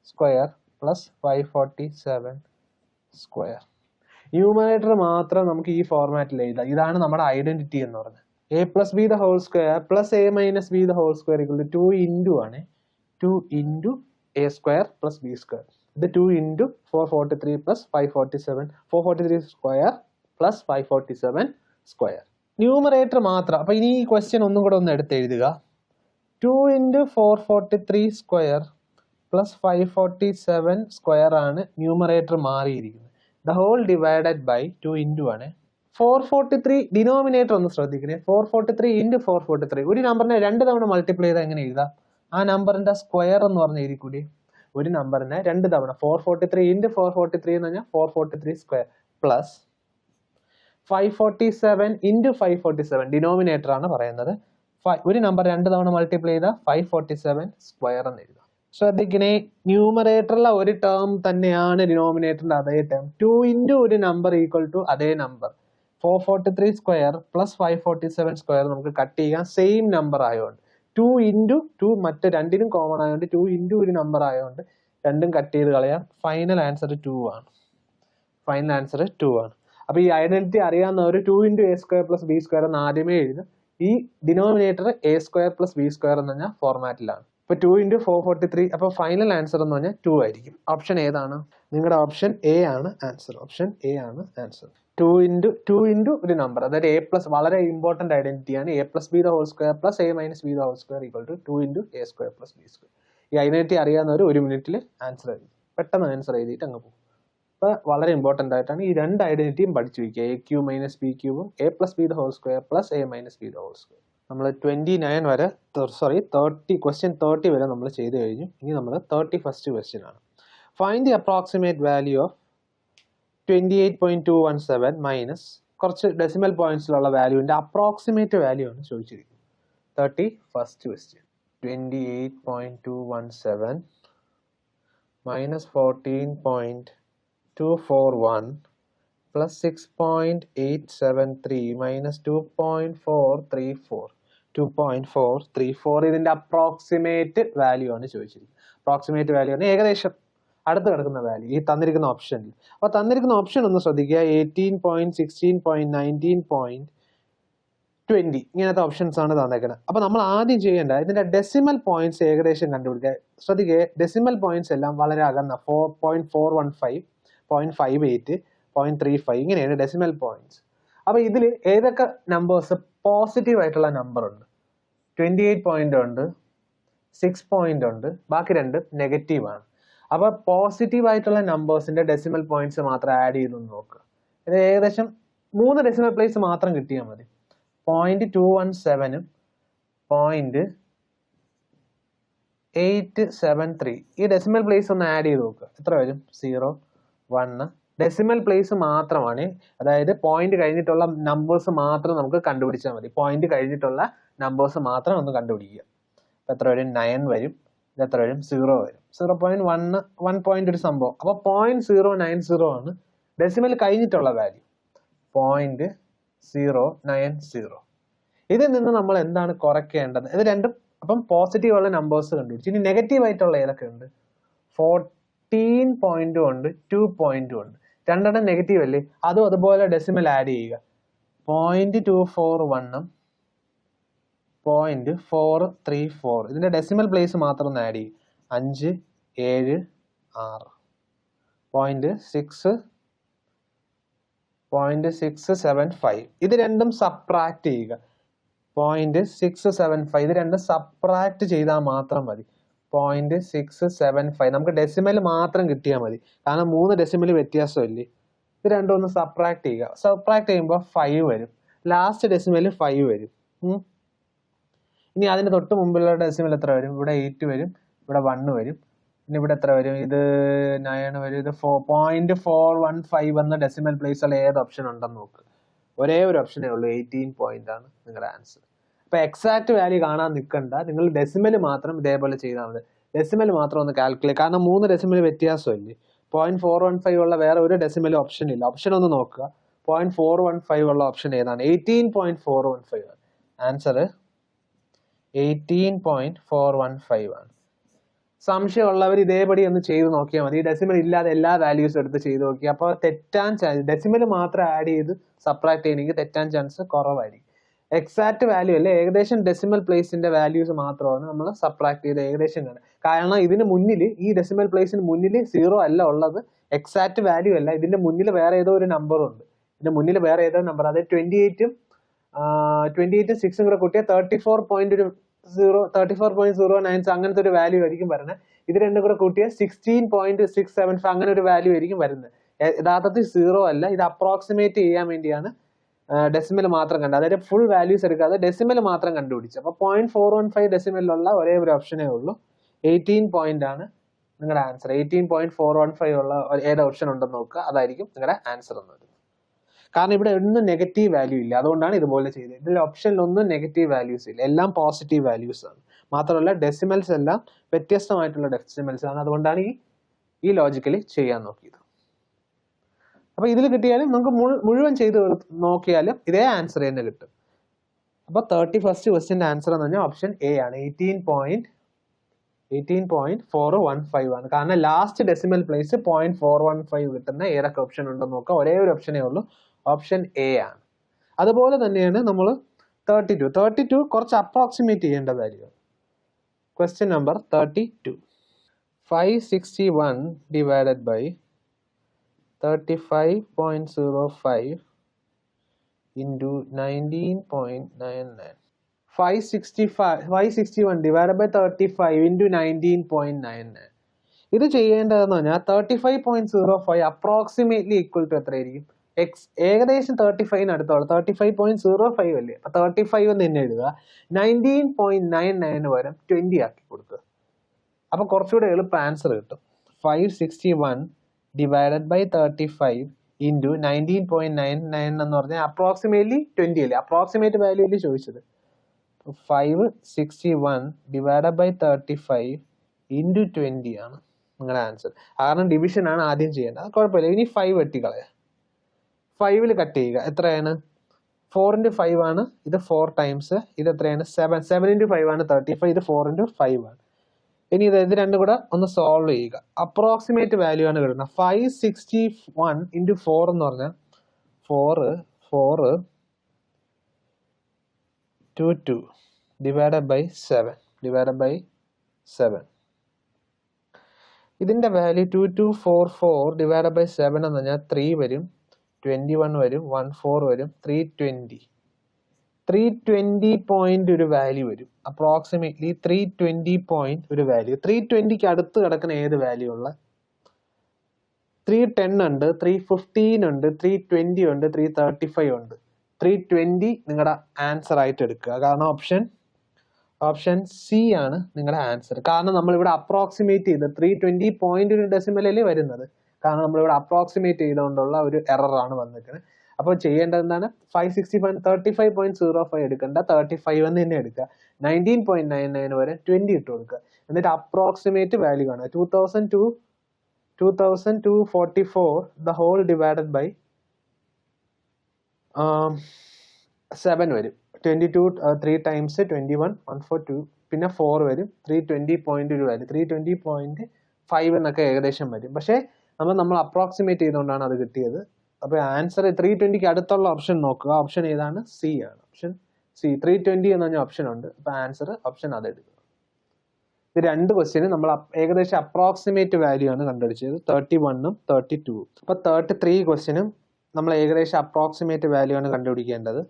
square plus 547 square. Numerator മാത്രം നമുക്ക് ഈ ഫോർമാറ്റിൽ എഴുതാം. ഇതാണ് നമ്മുടെ ഐഡന്റിറ്റി എന്ന് പറഞ്ഞത്. A plus B the whole square plus A minus B the whole square equal to 2 into ആണ് 2 into A square plus B square. ഇത് 2 into 443 plus 547 443 square plus 547 square. Numerator മാത്രം. അപ്പോൾ ഇനി ഈ ക്വസ്റ്റ്യൻ ഒന്നും കൂടെ ഒന്ന് എടുത്ത് എഴുതുക. 2 into 443 square plus 547 square ആണ് ന്യൂമറേറ്റർ മാറിയിരിക്കുന്നത്. The whole divided by 2 into ആണ് 443 ഡിനോമിനേറ്റർ ഒന്ന് ശ്രദ്ധിക്കണേ. 443 ഇൻറ്റു 443 ഒരു നമ്പറിനെ 2 തവണ മൾട്ടിപ്ലൈ ചെയ്താൽ എങ്ങനെ എഴുതാം? ആ നമ്പറിന്റെ സ്ക്വയർ എന്ന് പറഞ്ഞ് എഴുതി കൂടി. ഒരു നമ്പറിനെ 2 തവണ 443 ഇൻറ്റു 443 എന്ന് പറഞ്ഞാൽ 443 സ്ക്വയർ പ്ലസ് 547 ഇൻറ്റു 547 ഡിനോമിനേറ്റർ ആണ് പറയുന്നത്. ഒരു നമ്പർ 2 തവണ മൾട്ടിപ്ലൈ ചെയ്താൽ 547 സ്ക്വയർ എന്ന് എഴുതാം. ശ്രദ്ധിക്കണേ, ന്യൂമറേറ്ററിലെ ഒരു ടേം തന്നെയാണ് ഡിനോമിനേറ്ററിന്റെ അതേ ടേം. 2 ഇൻറ്റു ഒരു നമ്പർ ഈക്വൽ ടു അതേ നമ്പർ 443 സ്ക്വയർ പ്ലസ് 547 സ്ക്വയർ നമുക്ക് കട്ട് ചെയ്യാൻ സെയിം നമ്പർ ആയതുകൊണ്ട് 2 ഇൻറ്റു 2 മറ്റ് രണ്ടിനും കോമൺ ആയതുകൊണ്ട് 2 ഇൻറ്റു ഒരു നമ്പർ ആയതുകൊണ്ട് രണ്ടും കട്ട് ചെയ്ത് കളയാം. ഫൈനൽ ആൻസർ 2 ആണ്. ഫൈനൽ ആൻസർ 2 ആണ്. അപ്പോൾ ഈ ഐഡന്റിറ്റി അറിയാവുന്നവർ 2 into A square plus B square എന്ന് ആദ്യമേ എഴുതും. ഈ denominator A square plus B square എന്ന് പറഞ്ഞാൽ ഫോർമാറ്റിലാണ്. ഇപ്പോൾ 2 ഇൻറ്റു 443 അപ്പോൾ ഫൈനൽ ആൻസർ എന്ന് പറഞ്ഞാൽ 2 ആയിരിക്കും. ഓപ്ഷൻ ഏതാണ്? നിങ്ങളുടെ ഓപ്ഷൻ എ ആണ് ആൻസർ. ഓപ്ഷൻ എ ആണ് ആൻസർ. 2 ഇൻറ്റു ഒരു നമ്പർ, അതായത് എ പ്ലസ്, വളരെ ഇമ്പോർട്ടൻ്റ് ഐഡന്റിറ്റിയാണ്. A plus B the whole square plus A minus B the whole square equal to 2 into A square plus B square. ഈ ഐഡന്റിറ്റി അറിയാവുന്നവർ 1 മിനിറ്റിൽ ആൻസർ എഴുതി, പെട്ടെന്ന് ആൻസർ എഴുതിയിട്ട് അങ്ങ് പോകും. അപ്പോൾ വളരെ ഇമ്പോർട്ടൻ്റ് ആയിട്ടാണ് ഈ രണ്ട് ഐഡന്റിറ്റിയും പഠിച്ചു വയ്ക്കുക. എ ക്യൂ മൈനസ് ബി ക്യൂബും A plus B the whole square plus A minus B the whole square. നമ്മൾ 29 വരെ ക്വസ്റ്റ്യൻ 30 വരെ നമ്മൾ ചെയ്ത് കഴിഞ്ഞു. ഇനി നമ്മൾ 31st ക്വസ്റ്റ്യൻ ആണ്. Find the approximate value of 28.217 minus കുറച്ച് ഡെസിമൽ പോയിന്റ്സിലുള്ള വാല്യൂവിൻ്റെ അപ്രോക്സിമേറ്റ് വാല്യൂ ആണ് ചോദിച്ചിരിക്കുന്നത്. 31st question. 28.217 minus 14.241 plus 6.873 minus 2.434 ഇതിന്റെ അപ്രോക്സിമേറ്റ് വാല്യൂ ആണ് ചോദിച്ചിരിക്കുന്നത്. അപ്രോക്സിമേറ്റ് വാല്യൂ ആണ് ഏകദേശം അടുത്ത് കിടക്കുന്ന വാല്യൂ ഈ തന്നിരിക്കുന്ന ഓപ്ഷനിൽ. അപ്പോൾ തന്നിരിക്കുന്ന ഓപ്ഷൻ ഒന്ന് ശ്രദ്ധിക്കുക. 18.16.19.20 ഇങ്ങനത്തെ ഓപ്ഷൻസ് ആണ് തന്നേക്കുന്നത്. അപ്പോൾ നമ്മൾ ആദ്യം ചെയ്യേണ്ട ഇതിന്റെ ഡെസിമൽ പോയിന്റ്സ് ഏകദേശം കണ്ടുപിടിക്കുക. ശ്രദ്ധിക്കുക, ഡെസിമൽ പോയിന്റ്സ് എല്ലാം വളരെ അകന്ന 4.415, 0.58, 0.35 ഇങ്ങനെയാണ് ഡെസിമൽ പോയിന്റ്സ്. അപ്പോൾ ഇതിൽ ഏതൊക്കെ നമ്പേഴ്സ് പോസിറ്റീവ് ആയിട്ടുള്ള നമ്പർ ഉണ്ട്? 28 പോയിന്റ് ഉണ്ട്, 6 പോയിന്റ് ഉണ്ട്, ബാക്കി രണ്ട് നെഗറ്റീവ് ആണ്. അപ്പോൾ പോസിറ്റീവ് ആയിട്ടുള്ള നമ്പേഴ്സിന്റെ ഡെസിമൽ പോയിന്റ്സ് മാത്രം ആഡ് ചെയ്ത് നോക്കുക. ഇത് ഏകദേശം 3 ഡെസിമൽ പ്ലേസ് മാത്രം കിട്ടിയാൽ മതി. 0.217 0.873 ഈ ഡെസിമൽ പ്ലേസ് ഒന്ന് ആഡ് ചെയ്ത് നോക്കുക. എത്ര വരും? 0, 1. ഡെസിമൽ പ്ലേസ് മാത്രമാണ്, അതായത് പോയിന്റ് കഴിഞ്ഞിട്ടുള്ള നമ്പേഴ്സ് മാത്രം നമുക്ക് കണ്ടുപിടിച്ചാൽ മതി. പോയിന്റ് കഴിഞ്ഞിട്ടുള്ള നമ്പേഴ്സ് മാത്രം ഒന്ന് കണ്ടുപിടിക്കുക. എത്ര വരും? 9 വരും. ഇത് എത്ര വരും? 0 വരും. 0.1 1 പോയിന്റ് ഒരു സംഭവം. അപ്പോൾ 0.090 ആണ് ഡെസിമൽ കഴിഞ്ഞിട്ടുള്ള വാല്യൂ. 0.090. ഇതിൽ നിന്ന് നമ്മൾ എന്താണ് കുറയ്ക്കേണ്ടത്? ഇത് രണ്ടും. അപ്പം പോസിറ്റീവ് ഉള്ള നമ്പേഴ്സ് കണ്ടുപിടിച്ചു. ഇനി നെഗറ്റീവ് ആയിട്ടുള്ള ഏതൊക്കെ ഉണ്ട്? 14 പോയിന്റും ഉണ്ട്, 2 പോയിന്റും ഉണ്ട്. രണ്ടെണ്ണം നെഗറ്റീവ് അല്ലേ? അതും അതുപോലെ ഡെസിമൽ ആഡ് ചെയ്യുക. 0.241 0.434 ഇതിന്റെ ഡെസിമൽ പ്ലേസ് മാത്രം ഒന്ന് ആഡ് ചെയ്യും. 5, 7, 6 0.675. ഇത് രണ്ടും സബ്ട്രാക്ട് ചെയ്യുക. 0.675 ഇത് രണ്ടും സബ്ട്രാക്ട് ചെയ്താൽ മാത്രം മതി. 0.675 നമുക്ക് ഡെസിമൽ മാത്രം കിട്ടിയാൽ മതി, കാരണം 3 ഡെസിമൽ വ്യത്യാസമില്ലേ. ഇത് രണ്ടും ഒന്ന് സബ്ട്രാക്ട് ചെയ്യുക. സബ്ട്രാക്ട് ചെയ്യുമ്പോൾ 5 വരും, ലാസ്റ്റ് ഡെസിമൽ 5 വരും. ഇനി അതിന് തൊട്ട് മുമ്പുള്ള ഡെസിമൽ എത്ര വരും? ഇവിടെ 8 വരും, ഇവിടെ 1 വരും, പിന്നെ ഇവിടെ എത്ര വരും? ഇത് 9 വരും. ഇത് 0.415 എന്ന ഡെസിമൽ പ്ലേസിൽ ഏത് ഓപ്ഷൻ ഉണ്ടെന്ന് നോക്ക്. ഒരേ ഒരു ഓപ്ഷനേ ഉള്ളൂ, 18 പോയിന്റ് ആണ് നിങ്ങളുടെ ആൻസർ. അപ്പൊ എക്സാക്ട് വാല്യൂ കാണാൻ നിൽക്കണ്ട, നിങ്ങൾ ഡെസിമൽ മാത്രം ഇതേപോലെ ചെയ്താൽ മതി. ഡെസിമൽ മാത്രം ഒന്ന് കാൽക്കുലേറ്റ്, കാരണം 3 ഡെസിമൽ വ്യത്യാസമില്ലേ. 0.415 ഉള്ള വേറെ ഒരു ഡെസിമൽ ഓപ്ഷൻ ഇല്ല. ഓപ്ഷൻ ഒന്ന് നോക്കുക. 0.415 ഉള്ള ഓപ്ഷൻ ഏതാണ്? 18.415 ആണ് ആൻസർ. 18.415 ആണ്. സംശയമുള്ളവർ ഇതേപടി ഒന്ന് ചെയ്ത് നോക്കിയാൽ മതി. ഡെസിമൽ ഇല്ലാതെ എല്ലാ വാല്യൂസും എടുത്ത് ചെയ്ത് നോക്കി. അപ്പോൾ തെറ്റാൻ ചാൻസ്, ഡെസിമൽ മാത്രം ആഡ് ചെയ്ത് സബ്ട്രാക്ട് ചെയ്യണമെങ്കിൽ തെറ്റാൻ ചാൻസ് കുറവായിരിക്കും. എക്സാക്ട് വാല്യൂ അല്ലെ, ഏകദേശം ഡെസിമൽ പ്ലേസിന്റെ വാല്യൂസ് മാത്രമാണ് നമ്മൾ സബ്ട്രാക്ട് ചെയ്ത് ഏകദേശം കാണുക. കാരണം ഇതിന് മുന്നിൽ, ഈ ഡെസിമൽ പ്ലേസിന് മുന്നിൽ 0 അല്ല ഉള്ളത്, എക്സാക്ട് വാല്യൂ അല്ല, ഇതിന്റെ മുന്നിൽ വേറെ ഏതോ ഒരു നമ്പർ ഉണ്ട്. ഇതിന്റെ മുന്നിൽ വേറെ ഏതോ നമ്പർ, അതായത് 28ഉം 6ഉം കൂടെ കൂട്ടിയാൽ 34.09 അങ്ങനത്തെ ഒരു വാല്യൂ ആയിരിക്കും വരുന്നത്. ഇത് രണ്ടും കൂടെ കൂട്ടിയാൽ 16.675 അങ്ങനെ ഒരു വാല്യൂ ആയിരിക്കും വരുന്നത്. യഥാർത്ഥത്തിൽ 0 അല്ല, ഇത് അപ്രോക്സിമേറ്റ് ചെയ്യാൻ വേണ്ടിയാണ് ഡെസിമൽ മാത്രം കണ്ടത്. അതായത് ഫുൾ വാല്യൂസ് എടുക്കാതെ ഡെസിമൽ മാത്രം കണ്ടുപിടിച്ചു. അപ്പോൾ 0.415 ഡെസിമലിലുള്ള ഒരേ ഒരു ഓപ്ഷനേ ഉള്ളൂ. 18 പോയിന്റ് ആണ് നിങ്ങളുടെ ആൻസർ. 18.415 ഉള്ള ഏത് ഓപ്ഷൻ ഉണ്ടെന്ന് നോക്കുക, അതായിരിക്കും നിങ്ങളുടെ ആൻസർ എന്ന് പറയുന്നത്. കാരണം ഇവിടെ ഒന്നും നെഗറ്റീവ് വാല്യൂ ഇല്ല, അതുകൊണ്ടാണ് ഇതുപോലെ ചെയ്തത്. ഇതിൽ ഓപ്ഷനിലൊന്നും നെഗറ്റീവ് വാല്യൂസ് ഇല്ല, എല്ലാം പോസിറ്റീവ് വാല്യൂസ് ആണ്. മാത്രമല്ല ഡെസിമൽസ് എല്ലാം വ്യത്യസ്തമായിട്ടുള്ള ഡെസിമൽസ് ആണ്, അതുകൊണ്ടാണ് ഈ ലോജിക്കലി ചെയ്യാൻ നോക്കിയത്. അപ്പൊ ഇതിൽ കിട്ടിയാലും നമുക്ക് മുഴുവൻ ചെയ്ത് നോക്കിയാലും ഇതേ ആൻസർ തന്നെ കിട്ടും. അപ്പൊ 31st ക്വസ്റ്റ്യന്റെ ആൻസർ എന്ന് പറഞ്ഞാൽ ഓപ്ഷൻ എ ആണ്. 18.415 ആണ്. കാരണം ലാസ്റ്റ് ഡെസിമൽ പ്ലേസ് 0.415 കിട്ടുന്ന ഏതൊക്കെ ഓപ്ഷൻ ഉണ്ടെന്ന് നോക്കാം. ഒരേ ഒരു ഓപ്ഷനേ ഉള്ളൂ, ഓപ്ഷൻ എ ആണ്. അതുപോലെ തന്നെയാണ് നമ്മൾ 32 കുറച്ച് അപ്രോക്സിമേറ്റ് ചെയ്യേണ്ട value. Question number 32. 561 divided by 35.05 into 19.99. 561 divided by 35 into 19.99. ഇത് ചെയ്യേണ്ടതെന്ന് പറഞ്ഞാൽ 35.05 അപ്രോക്സിമേറ്റ്ലി ഈക്വൽ ടു എത്രയായിരിക്കും? ഏകദേശം 35 അടുത്തോളം 35.05 അല്ലേ, അപ്പൊ 35 എന്ന് തന്നെ എഴുതുക. 19.99 പകരം 20 ആക്കി കൊടുക്കുക. അപ്പൊ കുറച്ചുകൂടെ എളുപ്പം ആൻസർ കിട്ടും. 561 ഡിവൈഡഡ് ബൈ 35 ഇൻറ്റു 19.99 എന്ന് പറഞ്ഞാൽ അപ്രോക്സിമേറ്റ്ലി 20 അല്ലേ, അപ്രോക്സിമേറ്റ് വാല്യൂ അല്ലേ ചോദിച്ചത്. 561 ഡിവൈഡഡ് ബൈ 35 ഇൻറ്റു 20 ആണ് നിങ്ങളുടെ ആൻസർ. കാരണം ഡിവിഷൻ ആണ് ആദ്യം ചെയ്യേണ്ടത്, അത് കുഴപ്പമില്ല. ഇനി 5 വെട്ടിക്കളയുക, 5ൽ കട്ട് ചെയ്യുക. എത്രയാണ്? 4 into 5 ആണ്, ഇത് 4 ടൈംസ്, ഇത് എത്രയാണ്? 7 into 5 ആണ് 35, ഇത് 4 into 5 ആണ്. ഇനി ഇത് രണ്ടും കൂടെ ഒന്ന് സോൾവ് ചെയ്യുക. അപ്രോക്സിമേറ്റ് വാല്യൂ ആണ് കിട്ടുന്നത്. 561 into 4 എന്ന് പറഞ്ഞാൽ 422 ഡിവൈഡഡ് ബൈ 7 ഇതിന്റെ വാല്യൂ 2244 ഡിവൈഡഡ് ബൈ 7 എന്ന് പറഞ്ഞാൽ 3 വരും, 21 വരും, 14 വരും, 320 പോയിന്റ് ഒരു വാല്യൂ വരും. അപ്രോക്സിമേറ്റ്ലി 320 പോയിന്റ് ഒരു വാല്യൂ. 320ക്ക് അടുത്ത് കിടക്കുന്ന ഏത് വാല്യൂ ഉള്ള? 310 ഉണ്ട്, 315 ഉണ്ട്, 320 ഉണ്ട്, 335 ഉണ്ട്. 320 നിങ്ങളുടെ ആൻസർ ആയിട്ട് എടുക്കുക. കാരണം ഓപ്ഷൻ സി ആണ് നിങ്ങളുടെ ആൻസർ. കാരണം നമ്മളിവിടെ അപ്രോക്സിമേറ്റ് ചെയ്ത് 320 പോയിന്റ് ഒരു ഡെസിമലല്ലേ വരുന്നത്. കാരണം നമ്മളിവിടെ അപ്രോക്സിമേറ്റ് ചെയ്തുകൊണ്ടുള്ള ഒരു എറർ ആണ് വന്നിരിക്കുന്നത്. അപ്പോൾ ചെയ്യേണ്ടത് എന്താണ്? 35.05 എടുക്കണ്ട, 35 എന്ന് തന്നെ എടുക്കുക. 19.99 വരെ 20 ഇട്ട് കൊടുക്കുക. എന്നിട്ട് അപ്രോക്സിമേറ്റ് വാല്യൂ ആണ് 2244 ദ ഹോൾ ഡിവൈഡഡ് ബൈ 7 വരും. 22 3 ടൈംസ് 21 142 പിന്നെ 4 വരും. 320 പോയിന്റ് ഒരു വാല്യൂ 320.5 എന്നൊക്കെ ഏകദേശം വരും. പക്ഷേ നമ്മൾ അപ്രോക്സിമേറ്റ് ചെയ്തുകൊണ്ടാണ് അത് കിട്ടിയത്. അപ്പൊ ആൻസർ 320ക്ക് അടുത്തുള്ള ഓപ്ഷൻ നോക്കുക. ഓപ്ഷൻ ഏതാണ്? സി ആണ്. Option C. 320 എന്ന് പറഞ്ഞ ഓപ്ഷൻ ഉണ്ട്. അപ്പൊ ആൻസർ ഓപ്ഷൻ അത് എടുക്കുക. ഇത് രണ്ട് ക്വസ്റ്റ്യന് നമ്മൾ ഏകദേശം അപ്രോക്സിമേറ്റ് വാല്യൂ ആണ് കണ്ടുപിടിച്ചത്, 31ഉം 32ഉം. അപ്പോൾ 33 ക്വസ്റ്റ്യനും നമ്മൾ ഏകദേശം അപ്രോക്സിമേറ്റ് വാല്യൂ ആണ് കണ്ടുപിടിക്കേണ്ടത്.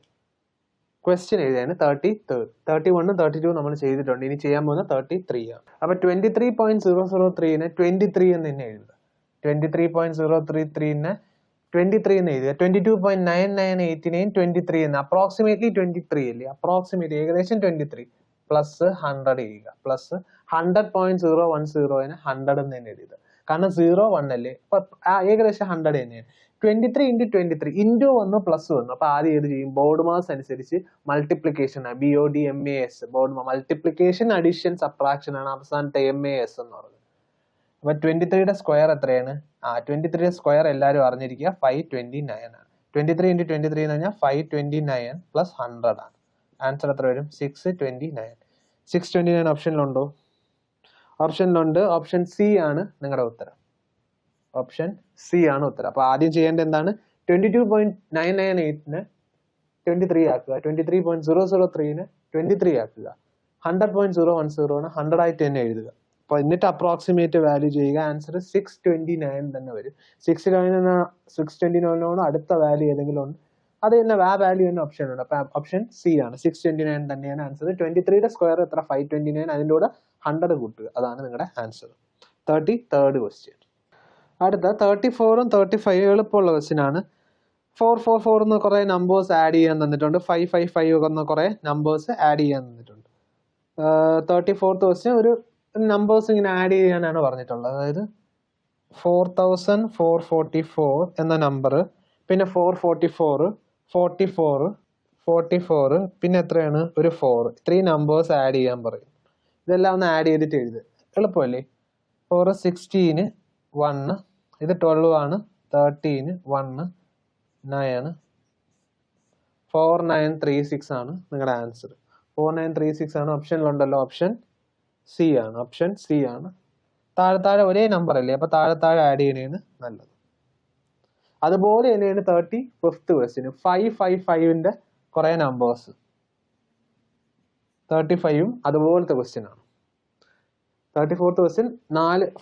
ക്വസ്റ്റ്യൻ എഴുതിയാണ് 33. 31ഉം 32ഉം നമ്മൾ ചെയ്തിട്ടുണ്ട്. ഇനി ചെയ്യാൻ പോകുന്ന 33 ആണ്. അപ്പോൾ 23.003നെ 23 എന്ന് തന്നെ എഴുതുക. 23.033നെ 23 എന്ന് എഴുതുക. 22.9989 23 എന്ന്, അപ്രോക്സിമേറ്റ്ലി 23 അല്ലേ, അപ്രോക്സിമേറ്റ് ഏകദേശം 23 പ്ലസ് 100 ചെയ്യുക. പ്ലസ് 100.010നെ 100 എന്ന് തന്നെ എഴുതുക. കാരണം 0 1 അല്ലേ, അപ്പൊ ഏകദേശം 100 തന്നെയാണ്. 23 into 23 into 1 പ്ലസ് 1. അപ്പൊ ആദ്യം ഏത് ചെയ്യും? ബോർഡ് മാസ് അനുസരിച്ച് മൾട്ടിപ്ലിക്കേഷൻ ആണ്. BODMAS, BOD multiplication addition subtraction ആണ് അവസാനത്തെ MAS എന്ന് പറയുന്നത്. അപ്പൊ 23യുടെ സ്ക്വയർ എത്രയാണ്? 23യുടെ സ്ക്വയർ എല്ലാവരും അറിഞ്ഞിരിക്കുക, 529 ആണ്. 23 into 23 എന്ന് പറഞ്ഞാൽ 529 പ്ലസ് 100 ആണ്. ആൻസർ എത്ര വരും? 629. 629 ഓപ്ഷനിലുണ്ടോ? ഓപ്ഷനിലുണ്ട്. ഓപ്ഷൻ സി ആണ് നിങ്ങളുടെ ഉത്തരം. ഓപ്ഷൻ സി ആണ് ഉത്തരം. അപ്പൊ ആദ്യം ചെയ്യേണ്ടത് എന്താണ്? 22.998നെ 23 ആക്കുക, 23.003നെ 23 ആക്കുക, 100.010നെ 100 ആയിട്ട് തന്നെ എഴുതുക. അപ്പൊ എന്നിട്ട് അപ്രോക്സിമേറ്റ് വാല്യൂ ചെയ്യുക. ആൻസർ 629 തന്നെ വരും. 629 അടുത്ത വാല്യൂ ഏതെങ്കിലും ഉണ്ട്, അത് തന്നെ ആ വാല്യൂ തന്നെ ഓപ്ഷൻ ഉണ്ട്. അപ്പൊ ഓപ്ഷൻ സി ആണ്, 629 തന്നെയാണ് ആൻസർ. 23യുടെ സ്ക്വയർ എത്ര? 529. അതിൻ്റെ കൂടെ 100 കൂട്ടുക, അതാണ് നിങ്ങളുടെ ആൻസർ. 33rd question. അടുത്ത 34ഉം 35 എളുപ്പമുള്ള ക്വസ്റ്റ്യൻ ആണ്. 444 എന്ന് കുറെ നമ്പേഴ്സ് ആഡ് ചെയ്യാൻ തന്നിട്ടുണ്ട്. 555 എന്ന കുറെ നമ്പേഴ്സ് ആഡ് ചെയ്യാൻ തന്നിട്ടുണ്ട്. 34th ക്വസ്റ്റ്യൻ ഒരു നമ്പേഴ്സ് ഇങ്ങനെ ആഡ് ചെയ്യാനാണ് പറഞ്ഞിട്ടുള്ളത്. അതായത് 4444 എന്ന നമ്പർ, പിന്നെ 444, 44, 44, പിന്നെ എത്രയാണ്? ഒരു 4. ഇത്രയും നമ്പേഴ്സ് ആഡ് ചെയ്യാൻ പറയും. ഇതെല്ലാം ഒന്ന് ആഡ് ചെയ്തിട്ട് എഴുതുക. എളുപ്പമല്ലേ? 4 16, 1, ഇത് 12 ആണ്, 13, 1, 9, 4936 ആണ് നിങ്ങളുടെ ആൻസർ. 4936 ആണ്. ഓപ്ഷനിലുണ്ടല്ലോ, ഓപ്ഷൻ സി ആണ്. ഓപ്ഷൻ സി ആണ്. താഴെ ഒരേ നമ്പർ അല്ലേ, അപ്പൊ താഴെ ആഡ് ചെയ്യണേണ് നല്ലത്. അതുപോലെ തന്നെയാണ് 35th ക്വസ്റ്റ്യൻ. 555ന്റെ കുറെ നമ്പേഴ്സ്, 35ഉം അതുപോലത്തെ ക്വസ്റ്റ്യൻ ആണ്. 34th ക്വസ്റ്റ്യൻ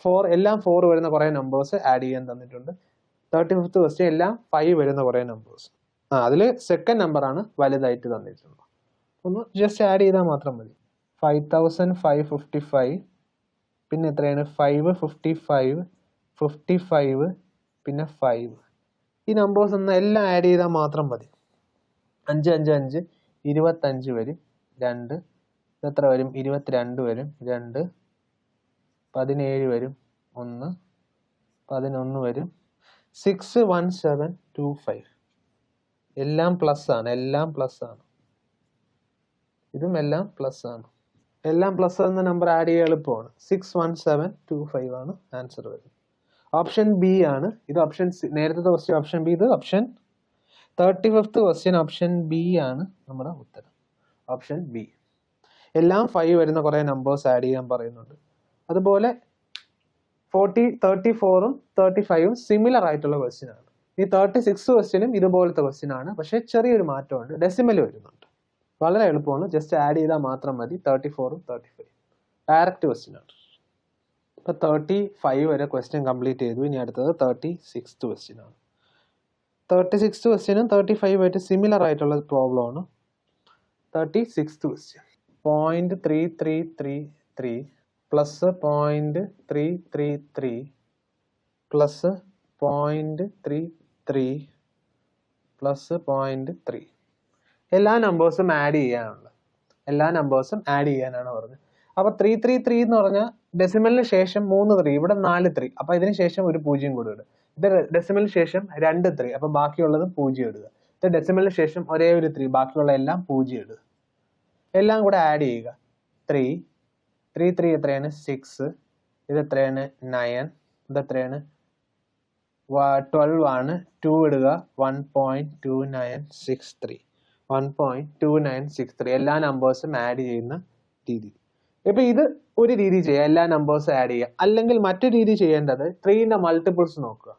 4 എല്ലാം 4 വരുന്ന കുറെ നമ്പേഴ്സ് ആഡ് ചെയ്യാൻ തന്നിട്ടുണ്ട്. 35th ക്വസ്റ്റ്യൻ എല്ലാം 5 വരുന്ന കുറെ നമ്പേഴ്സ്. അതിൽ സെക്കൻഡ് നമ്പർ ആണ് വലുതായിട്ട് തന്നിട്ടുള്ളത്. ഒന്ന് ജസ്റ്റ് ആഡ് ചെയ്താൽ മാത്രം മതി. 5555, പിന്നെ എത്രയാണ്? 555, 55, പിന്നെ 5. ഈ നമ്പേഴ്സ് ഒന്ന് എല്ലാം ആഡ് ചെയ്താൽ മാത്രം മതി. 5 5 5 25 വരും. 2 എത്ര വരും? 22 വരും. 2 17 വരും. 1 11 വരും. 6 1 7 2 5. എല്ലാം പ്ലസ് ആണ്, എല്ലാം പ്ലസ് ആണ്. ഇതും എല്ലാം പ്ലസ് ആണ്. എല്ലാം പ്ലസ് എന്ന നമ്പർ ആഡ് ചെയ്യാൻ എളുപ്പമാണ്. 6 1 7 2 5 ആണ് ആൻസർ വരുന്നത്. ഓപ്ഷൻ ബി ആണ് ഇത്. ഓപ്ഷൻ നേരത്തെ ക്വസ്റ്റ്യൻ ഓപ്ഷൻ ബി, ഇത് option 35th question option B ആണ് നമ്മുടെ ഉത്തരം. Option B. എല്ലാം 5 വരുന്ന കുറെ നമ്പേഴ്സ് ആഡ് ചെയ്യാൻ പറയുന്നുണ്ട്. അതുപോലെ 34ഉം 35ഉം സിമിലർ ആയിട്ടുള്ള ക്വസ്റ്റ്യൻ ആണ്. ഈ 36 ക്വസ്റ്റ്യനും ഇതുപോലത്തെ ക്വസ്റ്റ്യൻ ആണ്, പക്ഷെ ചെറിയൊരു മാറ്റമുണ്ട്, ഡെസിമൽ വരുന്നുണ്ട്. വളരെ എളുപ്പമാണ്, ജസ്റ്റ് ആഡ് ചെയ്താൽ മാത്രം മതി. 34ഉം 35 ഡയറക്റ്റ് ക്വസ്റ്റ്യൻ ആണ്. ഇപ്പൊ 35 വരെ ക്വസ്റ്റ്യൻ കംപ്ലീറ്റ് ചെയ്തു. ഇനി അടുത്തത് 36th ക്വസ്റ്റ്യൻ ആണ്. 36th ക്വസ്റ്റ്യനും 35 ആയിട്ട് സിമിലർ ആയിട്ടുള്ള പ്രോബ്ലം ആണ്. 36th question 0.3333 plus 0.333 plus 0.33 plus 0.3. എല്ലാ നമ്പേഴ്സും ആഡ് ചെയ്യാനുള്ള, എല്ലാ നമ്പേഴ്സും ആഡ് ചെയ്യാനാണ് പറഞ്ഞത്. അപ്പൊ 333 എന്ന് പറഞ്ഞാൽ ഡെസിമലിന് ശേഷം 3 3, ഇവിടെ 4 3, അപ്പൊ ഇതിന് ശേഷം ഒരു 0 കൂടെ ഇടുക. ഇത് ഡെസിമലിന് ശേഷം 2 3, അപ്പൊ ബാക്കിയുള്ളത് 0 ഇടുക. ഇത് ഡെസിമലിന് ശേഷം ഒരേ ഒരു 3, ബാക്കിയുള്ള എല്ലാം 0 ഇടുക. എല്ലാം കൂടെ ആഡ് ചെയ്യുക. 3 3 3 എത്രയാണ്? 6. ഇത് എത്രയാണ്? 9. ഇത് എത്രയാണ്? 12 ആണ്. 2 ഇടുക. 1.2963. 1.2963 എല്ലാ നമ്പേഴ്സും ആഡ് ചെയ്യുന്ന രീതി. ഇപ്പൊ ഇത് ഒരു രീതി ചെയ്യാം, എല്ലാ നമ്പേഴ്സും ആഡ് ചെയ്യുക. അല്ലെങ്കിൽ മറ്റൊരു രീതി ചെയ്യേണ്ടത് 3ന്റെ മൾട്ടിപ്പിൾസ് നോക്കുക.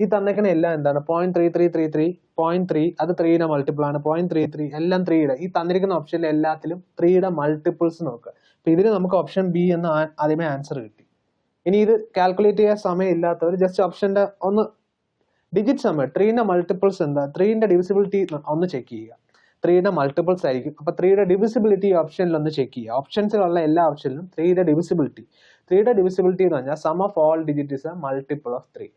ഈ തന്നേക്കുന്ന എല്ലാം എന്താണ്? 0.3333, 0.3, അത് 3യുടെ മൾട്ടിപ്പിൾ ആണ്. 0.33 എല്ലാം 3യുടെ. ഈ തന്നിരിക്കുന്ന ഓപ്ഷനിൽ എല്ലാത്തിലും 3യുടെ മൾട്ടിപ്പിൾസ് നോക്കുക. അപ്പോൾ ഇതിന് നമുക്ക് ഓപ്ഷൻ ബി എന്ന് ആദ്യമേ ആൻസർ കിട്ടി. ഇനി ഇത് കാൽക്കുലേറ്റ് ചെയ്യാൻ സമയം ഇല്ലാത്തവർ ജസ്റ്റ് ഓപ്ഷൻ്റെ ഒന്ന് ഡിജിറ്റ് സമയം 3ന്റെ മൾട്ടിപ്പിൾസ് എന്താ, 3ന്റെ ഡിവിസിബിലിറ്റി ഒന്ന് ചെക്ക് ചെയ്യുക. 3യുടെ മൾട്ടിപ്പിൾസ് ആയിരിക്കും. അപ്പോൾ 3യുടെ ഡിവിസിബിലിറ്റി ഓപ്ഷനിൽ ഒന്ന് ചെക്ക് ചെയ്യുക. ഓപ്ഷൻസിലുള്ള എല്ലാ ഓപ്ഷനിലും 3യുടെ ഡിവിസിബിലിറ്റി എന്ന് പറഞ്ഞാൽ sum of all digit is a multiple of 3.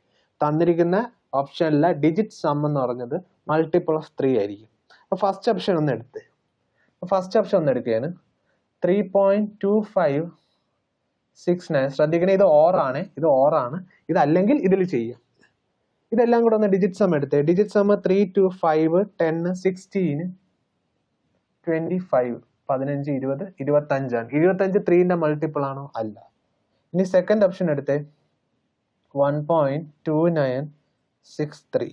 തന്നിരിക്കുന്ന ഓപ്ഷനിലെ ഡിജിറ്റ് സം എന്ന് പറഞ്ഞത് മൾട്ടിപ്പിൾ ഓഫ് 3 ആയിരിക്കും. അപ്പോൾ ഫസ്റ്റ് ഓപ്ഷൻ ഒന്ന് എടുക്കുകയാണ് 3.2569. ശ്രദ്ധിക്കണേ, ഇത് ഓറാണ്, ഇതല്ലെങ്കിൽ ഇതിൽ ചെയ്യാം. ഇതെല്ലാം കൂടെ ഒന്ന് ഡിജിറ്റ് സം എടുത്തേ. ഡിജിറ്റ് സം 3, 2, 5, 10, 16, 25, 15, 20, 25 ആണ്. 25 3ന്റെ മൾട്ടിപ്പിൾ ആണോ? അല്ല. ഇനി സെക്കൻഡ് ഓപ്ഷൻ എടുത്തേ 1.2963.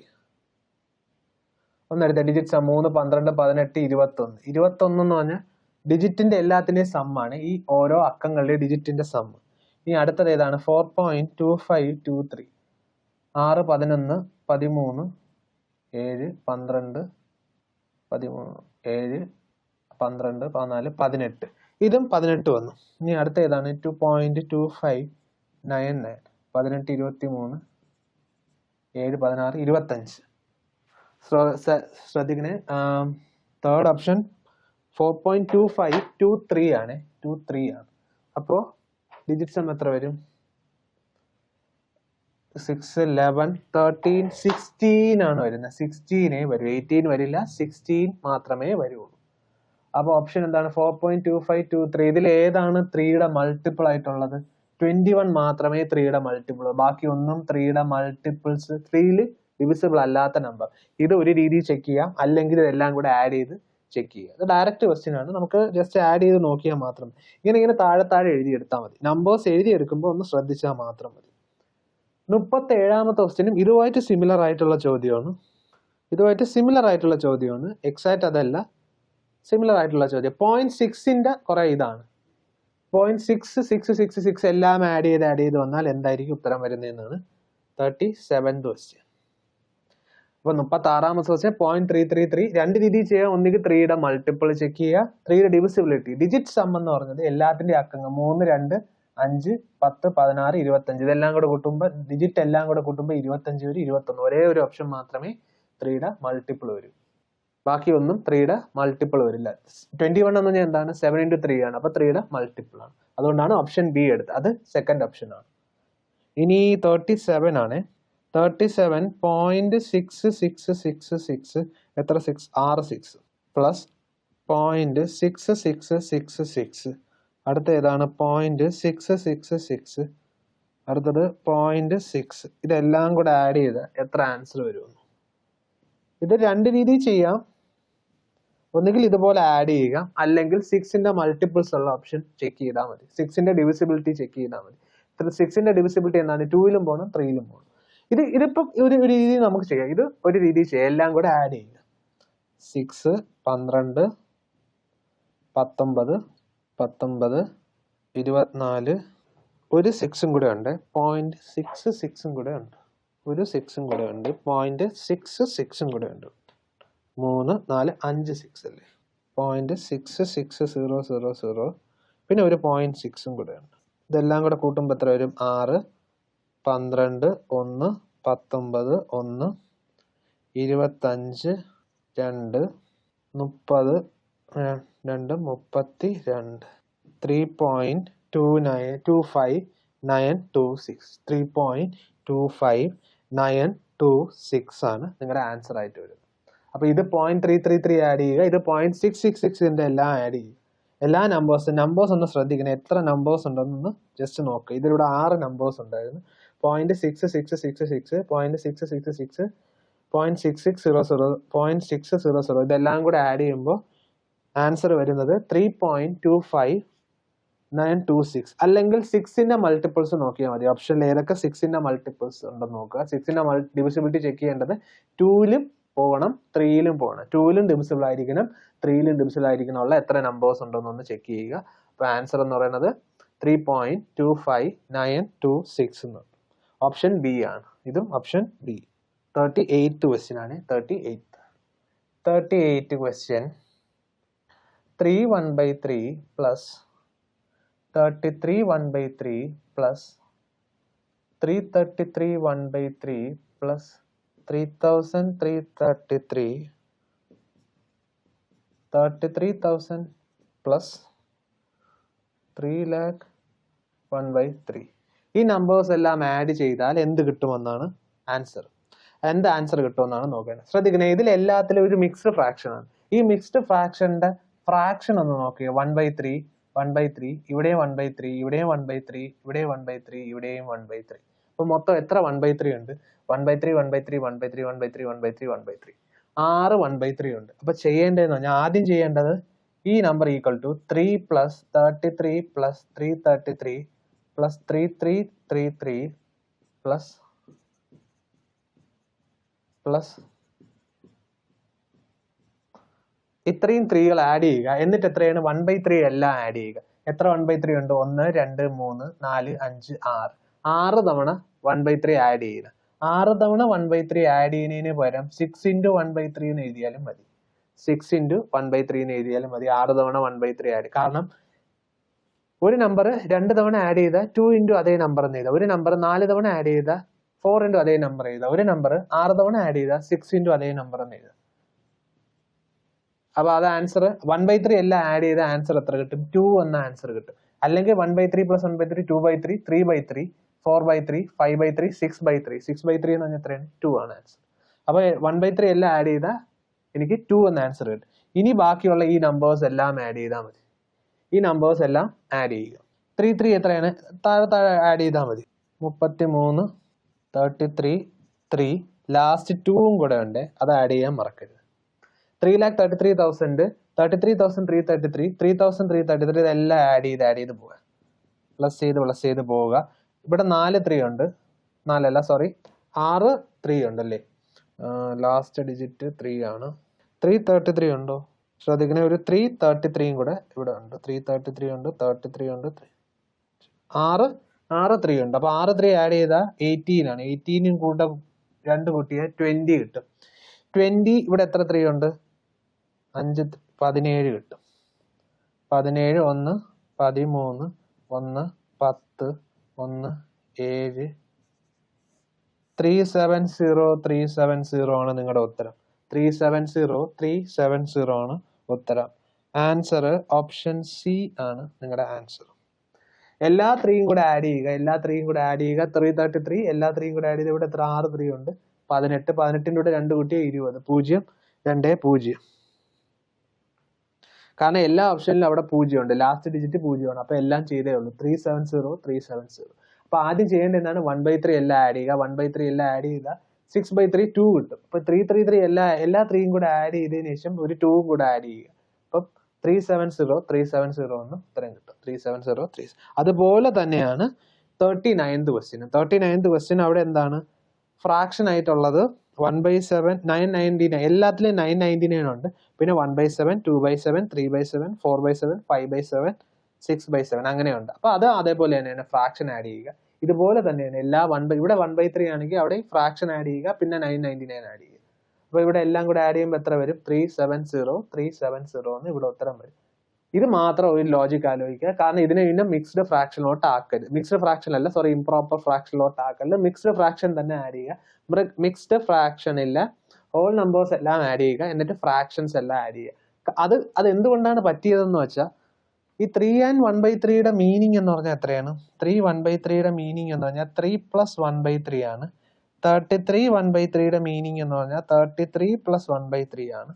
ഒന്നെടുത്തേ ഡിജിറ്റ് സം 3, 12, 18, 21. 21 എന്ന് പറഞ്ഞാൽ ഡിജിറ്റിന്റെ എല്ലാത്തിന്റെയും സമ്മാണ്, ഈ ഓരോ അക്കങ്ങളുടെ ഡിജിറ്റിന്റെ സം. ഇനി അടുത്തത് ഏതാണ്? 4.2523. 6, 11, 13, 7, 12, 13, 7, 12, 14, 18. ഇതും 18 വന്നു. ഇനി അടുത്ത ഏതാണ്? 2.2599. 18, 23, 7, 16, 25. ശ്രദ്ധിക്കണേ, തേർഡ് ഓപ്ഷൻ 4.2523 ആണ്. 23 ആണ്. അപ്പോൾ ഡിജിറ്റ് സം എത്ര വരും? 6, 11, 13, 16 ആണ് വരുന്നത്. 16 വരും, 18 വരില്ല, 16 മാത്രമേ വരുള്ളൂ. അപ്പോൾ ഓപ്ഷൻ എന്താണ്? 4.2523. ഇതിൽ ഏതാണ് 3യുടെ മൾട്ടിപ്പിൾ ആയിട്ടുള്ളത്? 21 മാത്രമേ 3യുടെ മൾട്ടിപ്പിൾ. ബാക്കി ഒന്നും 3യുടെ മൾട്ടിപ്പിൾസ് 3യിൽ ഡിവിസിബിൾ അല്ലാത്ത നമ്പർ. ഇത് ഒരു രീതിയിൽ ചെക്ക് ചെയ്യാം, അല്ലെങ്കിൽ ഇതെല്ലാം കൂടെ ആഡ് ചെയ്ത് ചെക്ക് ചെയ്യുക. ഇത് ഡയറക്റ്റ് ക്വസ്റ്റ്യൻ ആണ്, നമുക്ക് ജസ്റ്റ് ആഡ് ചെയ്ത് നോക്കിയാൽ മാത്രം. ഇങ്ങനെ താഴെ എഴുതിയെടുത്താൽ മതി. നമ്പേഴ്സ് എഴുതിയെടുക്കുമ്പോൾ ഒന്ന് ശ്രദ്ധിച്ചാൽ മാത്രം മതി. 37ാമത്തെ ക്വസ്റ്റ്യനും ഇതുമായിട്ട് സിമിലർ ആയിട്ടുള്ള ചോദ്യമാണ്. എക്സാക്ട് അതല്ല, സിമിലർ ആയിട്ടുള്ള ചോദ്യം. 0.6ന്റെ കുറെ ഇതാണ്. 0.666 എല്ലാം ആഡ് ചെയ്ത് വന്നാൽ എന്തായിരിക്കും ഉത്തരം വരുന്നതെന്നാണ് 37th ക്വസ്റ്റ്യൻ. അപ്പൊ 36ാമത്തെ ക്വസ്റ്റ്യൻ 0.333. രണ്ട് രീതിയിൽ ചെയ്യാം. ഒന്നുകിൽ 3യുടെ മൾട്ടിപ്പിൾ ചെക്ക് ചെയ്യുക, 3യുടെ ഡിവിസിബിലിറ്റി. ഡിജിറ്റ് സം എന്ന് പറഞ്ഞത് എല്ലാത്തിന്റെയും അക്കങ്ങൾ 3, 2, 5, 10, 16, 25. ഇതെല്ലാം കൂടെ കൂട്ടുമ്പോൾ ഡിജിറ്റ് എല്ലാം കൂടെ കൂട്ടുമ്പോൾ 25 വരും, 21. ഒരേ ഒരു ഓപ്ഷൻ മാത്രമേ 3യുടെ മൾട്ടിപ്പിൾ വരും. ബാക്കി ഒന്നും 3യുടെ മൾട്ടിപ്പിൾ വരില്ല. 21 എന്ന് പറഞ്ഞാൽ എന്താണ്? 7 into 3 ആണ്. അപ്പൊ 3യുടെ മൾട്ടിപ്പിൾ ആണ്. അതുകൊണ്ടാണ് ഓപ്ഷൻ ബി എടുത്തത്. അത് സെക്കൻഡ് ഓപ്ഷൻ ആണ്. ഇനി 37 ആണ്. 37.6666 എത്ര? 6 പ്ലസ് 0.6666. അടുത്ത ഏതാണ്? 0.666. അടുത്തത് 0.6. ഇതെല്ലാം കൂടെ ആഡ് ചെയ്ത് എത്ര ആൻസർ വരും? ഇത് രണ്ട് രീതിയിൽ ചെയ്യാം. ഒന്നുകിൽ ഇതുപോലെ ആഡ് ചെയ്യുക, അല്ലെങ്കിൽ 6ന്റെ മൾട്ടിപ്പിൾസ് ഉള്ള ഓപ്ഷൻ ചെക്ക് ചെയ്താൽ മതി. 6ന്റെ ഡിവിസിബിലിറ്റി ചെക്ക് ചെയ്താൽ മതി. 6ന്റെ ഡിവിസിബിലിറ്റി എന്താണ്? 2ലും പോകണം, 3ലും പോകണം. ഇതിപ്പം ഒരു രീതിയിൽ നമുക്ക് ചെയ്യാം. ഇത് ഒരു രീതിയിൽ ചെയ്യാം. എല്ലാം കൂടെ ആഡ് ചെയ്യുക. 6, 12, 19, 19, 24. ഒരു 6ഉം കൂടെ ഉണ്ട്, 0.66 കൂടെ ഉണ്ട്. ഒരു 6ഉം കൂടെ ഉണ്ട്, 0.66 കൂടെ ഉണ്ട്. 3, 4, 5 6 അല്ലേ? 0.66000. പിന്നെ ഒരു 0.6ഉം കൂടെ ഉണ്ട്. ഇതെല്ലാം കൂടെ കൂട്ടുമ്പോൾ എത്ര വരും? 6, 12, 1, 19, 1, 25, 2, 30, 2, 32. 3.25926. 3.25926 ആണ് നിങ്ങളുടെ ആൻസർ ആയിട്ട് വരുന്നത്. അപ്പൊ ഇത് 0.333 ആഡ് ചെയ്യുക, ഇത് 0.666 എല്ലാം ആഡ് ചെയ്യുക. എല്ലാ നമ്പേഴ്സ് ഒന്ന് ശ്രദ്ധിക്കണം. എത്ര നമ്പേഴ്സ് ഉണ്ടെന്ന് ജസ്റ്റ് നോക്കുക. ഇതിലൂടെ 6 നമ്പേഴ്സ് ഉണ്ടായിരുന്നു. 0.6666, 0.666, 0.6600, 0.600. ഇതെല്ലാം കൂടെ ആഡ് ചെയ്യുമ്പോൾ ആൻസർ വരുന്നത് 3.25926. അല്ലെങ്കിൽ 6ന്റെ മൾട്ടിപ്പിൾസ് നോക്കിയാൽ മതി. ഓപ്ഷനിൽ ഏതൊക്കെ 6ന്റെ മൾട്ടിപ്പിൾസ് ഉണ്ടെന്ന് നോക്കുക. 6ന്റെ ഡിവിസിബിലിറ്റി ചെക്ക് ചെയ്യേണ്ടത് 2ലും പോകണം, 3ലും പോകണം. 2ലും ഡിവിസിബിൾ ആയിരിക്കണം, 3ലും ഡിവിസിബിൾ ആയിരിക്കണം. ഉള്ള എത്ര നമ്പേഴ്സ് ഉണ്ടെന്നൊന്ന് ചെക്ക് ചെയ്യുക. അപ്പോൾ ആൻസർ എന്ന് പറയുന്നത് 3.25926 എന്ന്. ഓപ്ഷൻ ബി ആണ്. ഇതും ഓപ്ഷൻ ബി. 38th ക്വസ്റ്റ്യൻ ആണ്. 38th question 3 1/3 plus 33 1/3 plus 333 1/3 plus 3,333 33,000 plus 3 lakh 1/3. ഈ നമ്പേഴ്സ് എല്ലാം ആഡ് ചെയ്താൽ എന്ത് കിട്ടുമെന്നാണ് ആൻസർ. എന്ത് ആൻസർ കിട്ടുമെന്നാണ് നോക്കേണ്ടത്. ശ്രദ്ധിക്കണേ, ഇതിൽ എല്ലാത്തിലും ഒരു മിക്സ്ഡ് ഫ്രാക്ഷൻ ആണ്. ഈ മിക്സ്ഡ് ഫ്രാക്ഷന്റെ ഫ്രാക്ഷൻ ഒന്ന് നോക്കിയോ. 1/3 1/3, ഇവിടെയും 1/3, ഇവിടെയും 1/3, ഇവിടെയും 1/3, ഇവിടെയും 1/3. അപ്പൊ മൊത്തം എത്ര 1/3 ഉണ്ട്? 1/3 1/3 1/3 1/3 1/3 1/3, 6 1/3 ഉണ്ട്. അപ്പൊ ചെയ്യേണ്ടതെന്ന് പറഞ്ഞാൽ ആദ്യം ചെയ്യേണ്ടത് ഈ number equal to 3 plus 33 plus 333 plus 3333 plus ഇത്രയും 3കൾ ആഡ് ചെയ്യുക. എന്നിട്ട് എത്രയാണ്? 1/3 എല്ലാം ആഡ് ചെയ്യുക. എത്ര 1/3 ഉണ്ട്? 1 2 3 4 5 6. 6 തവണ 1/3 ആഡ് ചെയ്യുക. 6 തവണ 1/3 ആഡ് ചെയ്യുന്നതിന് പകരം 6 into 1/3 എന്ന് എഴുതിയാലും മതി. 6 into 1/3 എന്ന് എഴുതിയാലും മതി. 6 തവണ 1/3 ആഡ്. കാരണം ഒരു നമ്പർ 2 തവണ ആഡ് ചെയ്താൽ 2 into അതേ നമ്പർ എന്ന് എഴുതാം. ഒരു നമ്പർ 4 തവണ ആഡ് ചെയ്താൽ 4 into അതേ നമ്പർ എഴുതാം. ഒരു നമ്പർ 6 തവണ ആഡ് ചെയ്താൽ 6 into അതേ നമ്പർ എന്ന് എഴുതാം. അപ്പൊ അത് ആൻസർ 1/3 എല്ലാം ആഡ് ചെയ്ത ആൻസർ എത്ര കിട്ടും? 2 എന്ന ആൻസർ കിട്ടും. അല്ലെങ്കിൽ 1/3 plus 1/3 2/3 3/3 4/3 5/3 6/3. 6/3 എന്ന് പറഞ്ഞാൽ എത്രയാണ്? 2 ആണ് ആൻസർ. അപ്പൊ 1/3 എല്ലാം ആഡ് ചെയ്താൽ എനിക്ക് 2 എന്ന ആൻസർ കിട്ടും. ഇനി ബാക്കിയുള്ള ഈ നമ്പേഴ്സ് എല്ലാം ആഡ് ചെയ്താൽ മതി. ഈ നമ്പേഴ്സ് എല്ലാം ആഡ് ചെയ്യുക. 3 എത്രയാണ്? താഴെ ആഡ് ചെയ്താൽ മതി. 33 33 3 ലാസ്റ്റ് 2 കൂടെ ഉണ്ട്, അത് ആഡ് ചെയ്യാൻ മറക്കരുത്. 3,33,000 33,333 3,333 ഇതെല്ലാം ആഡ് ചെയ്ത് പോവുക. പ്ലസ് ചെയ്ത് പോവുക. ഇവിടെ 4 3 ഉണ്ട്, 6 3 ഉണ്ടല്ലേ. ലാസ്റ്റ് ഡിജിറ്റ് 3 ആണ്. 333 ഉണ്ടോ? ശ്രദ്ധിക്കണേ, ഒരു 333 കൂടെ ഇവിടെ ഉണ്ട്. 333 ഉണ്ട്, 33 ഉണ്ട്, 6 3 ഉണ്ട്. അപ്പൊ 6 3 ആഡ് ചെയ്താൽ 18 ആണ്. 18 കൂടെ 2 കൂട്ടിയാൽ 20 കിട്ടും. 20 ഇവിടെ എത്ര 3 ഉണ്ട്? 5 17 കിട്ടും. 17 1 13 1 10 1 7 370 ആണ് നിങ്ങളുടെ ഉത്തരം. 370 ആണ് ഉത്തരം. ആൻസർ ഓപ്ഷൻ സി ആണ് നിങ്ങളുടെ ആൻസർ. എല്ലാ 3യും കൂടെ ആഡ് ചെയ്യുക. 333 എല്ലാ 3യും കൂടെ ആഡ് ചെയ്ത് ഇവിടെ എത്ര? 6 3 ഉണ്ട്, 18. 18ന്റെ കൂടെ 2 കൂട്ടിയ 20. 0 2 0. കാരണം എല്ലാ ഓപ്ഷനിലും അവിടെ 0 ഉണ്ട്. ലാസ്റ്റ് ഡിജിറ്റ് 0 ആണ്. അപ്പൊ എല്ലാം ചെയ്തേ ഉള്ളൂ. 370. അപ്പൊ ആദ്യം ചെയ്യേണ്ടത് എന്താണ്? 1/3 എല്ലാം ആഡ് ചെയ്യുക. 1/3 എല്ലാം ആഡ് ചെയ്താൽ 6/3 2 കിട്ടും. അപ്പൊ 333 എല്ലാ 3യും കൂടെ ആഡ് ചെയ്തതിനു ശേഷം ഒരു 2 കൂടെ ആഡ് ചെയ്യുക. അപ്പൊ 370 എന്ന് ഉത്തരം കിട്ടും. 370. അതുപോലെ തന്നെയാണ് 39th ക്വസ്റ്റ്യൻ. 39th ക്വസ്റ്റ്യൻ അവിടെ എന്താണ്? ഫ്രാക്ഷൻ ആയിട്ടുള്ളത് 1/7 999. എല്ലാത്തിലും 999 ഉണ്ട്. പിന്നെ 1/7 2/7 3/7 4/7 5/7 6/7 അങ്ങനെയുണ്ട്. അപ്പൊ അത് അതേപോലെ തന്നെയാണ് ഫ്രാക്ഷൻ ആഡ് ചെയ്യുക. ഇതുപോലെ തന്നെയാണ് എല്ലാ ഇവിടെ 1/3 ആണെങ്കിൽ അവിടെ ഫ്രാക്ഷൻ ആഡ് ചെയ്യുക, പിന്നെ 999 ആഡ് ചെയ്യുക. അപ്പൊ ഇവിടെ എല്ലാം കൂടെ ആഡ് ചെയ്യുമ്പോൾ എത്ര വരും? 370 എന്ന് ഇവിടെ ഉത്തരം വരും. ഇത് മാത്രം ഒരു ലോജിക് ആലോചിക്കുക. കാരണം ഇതിനെ പിന്നെ മിക്സ്ഡ് ഫ്രാക്ഷനിലോട്ട് ആക്കരുത്. ഇംപ്രോപ്പർ ഫ്രാക്ഷനിലോട്ട് ആക്കരുത്. മിക്സ്ഡ് ഫ്രാക്ഷൻ തന്നെ ആഡ് ചെയ്യുക. മിക്സ്ഡ് ഫ്രാക്ഷനില്ല ഹോൾ നമ്പേഴ്സ് എല്ലാം ആഡ് ചെയ്യുക, എന്നിട്ട് ഫ്രാക്ഷൻസ് എല്ലാം ആഡ് ചെയ്യുക. അത് എന്തുകൊണ്ടാണ് പറ്റിയതെന്ന് വെച്ചാൽ ഈ 3 and 1/3 മീനിങ് എന്ന് പറഞ്ഞാൽ എത്രയാണ്? 3 1/3 മീനിങ് എന്ന് പറഞ്ഞാൽ 3 plus 1/3 ആണ്. 33 1/3 മീനിങ് എന്ന് പറഞ്ഞാൽ 33 plus 1/3 ആണ്.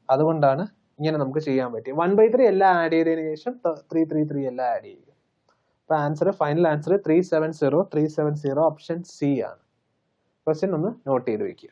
അതുകൊണ്ടാണ് ഇങ്ങനെ നമുക്ക് ചെയ്യാൻ പറ്റും. 1/3 എല്ലാം ആഡ് ചെയ്തതിനു ശേഷം 333 എല്ലാം ആഡ് ചെയ്യുക. അപ്പൊ ഫൈനൽ ആൻസർ 370 ഓപ്ഷൻ സി ആണ്. ക്വസ്റ്റ്യൻ ഒന്ന് നോട്ട് ചെയ്ത് വെക്കുക.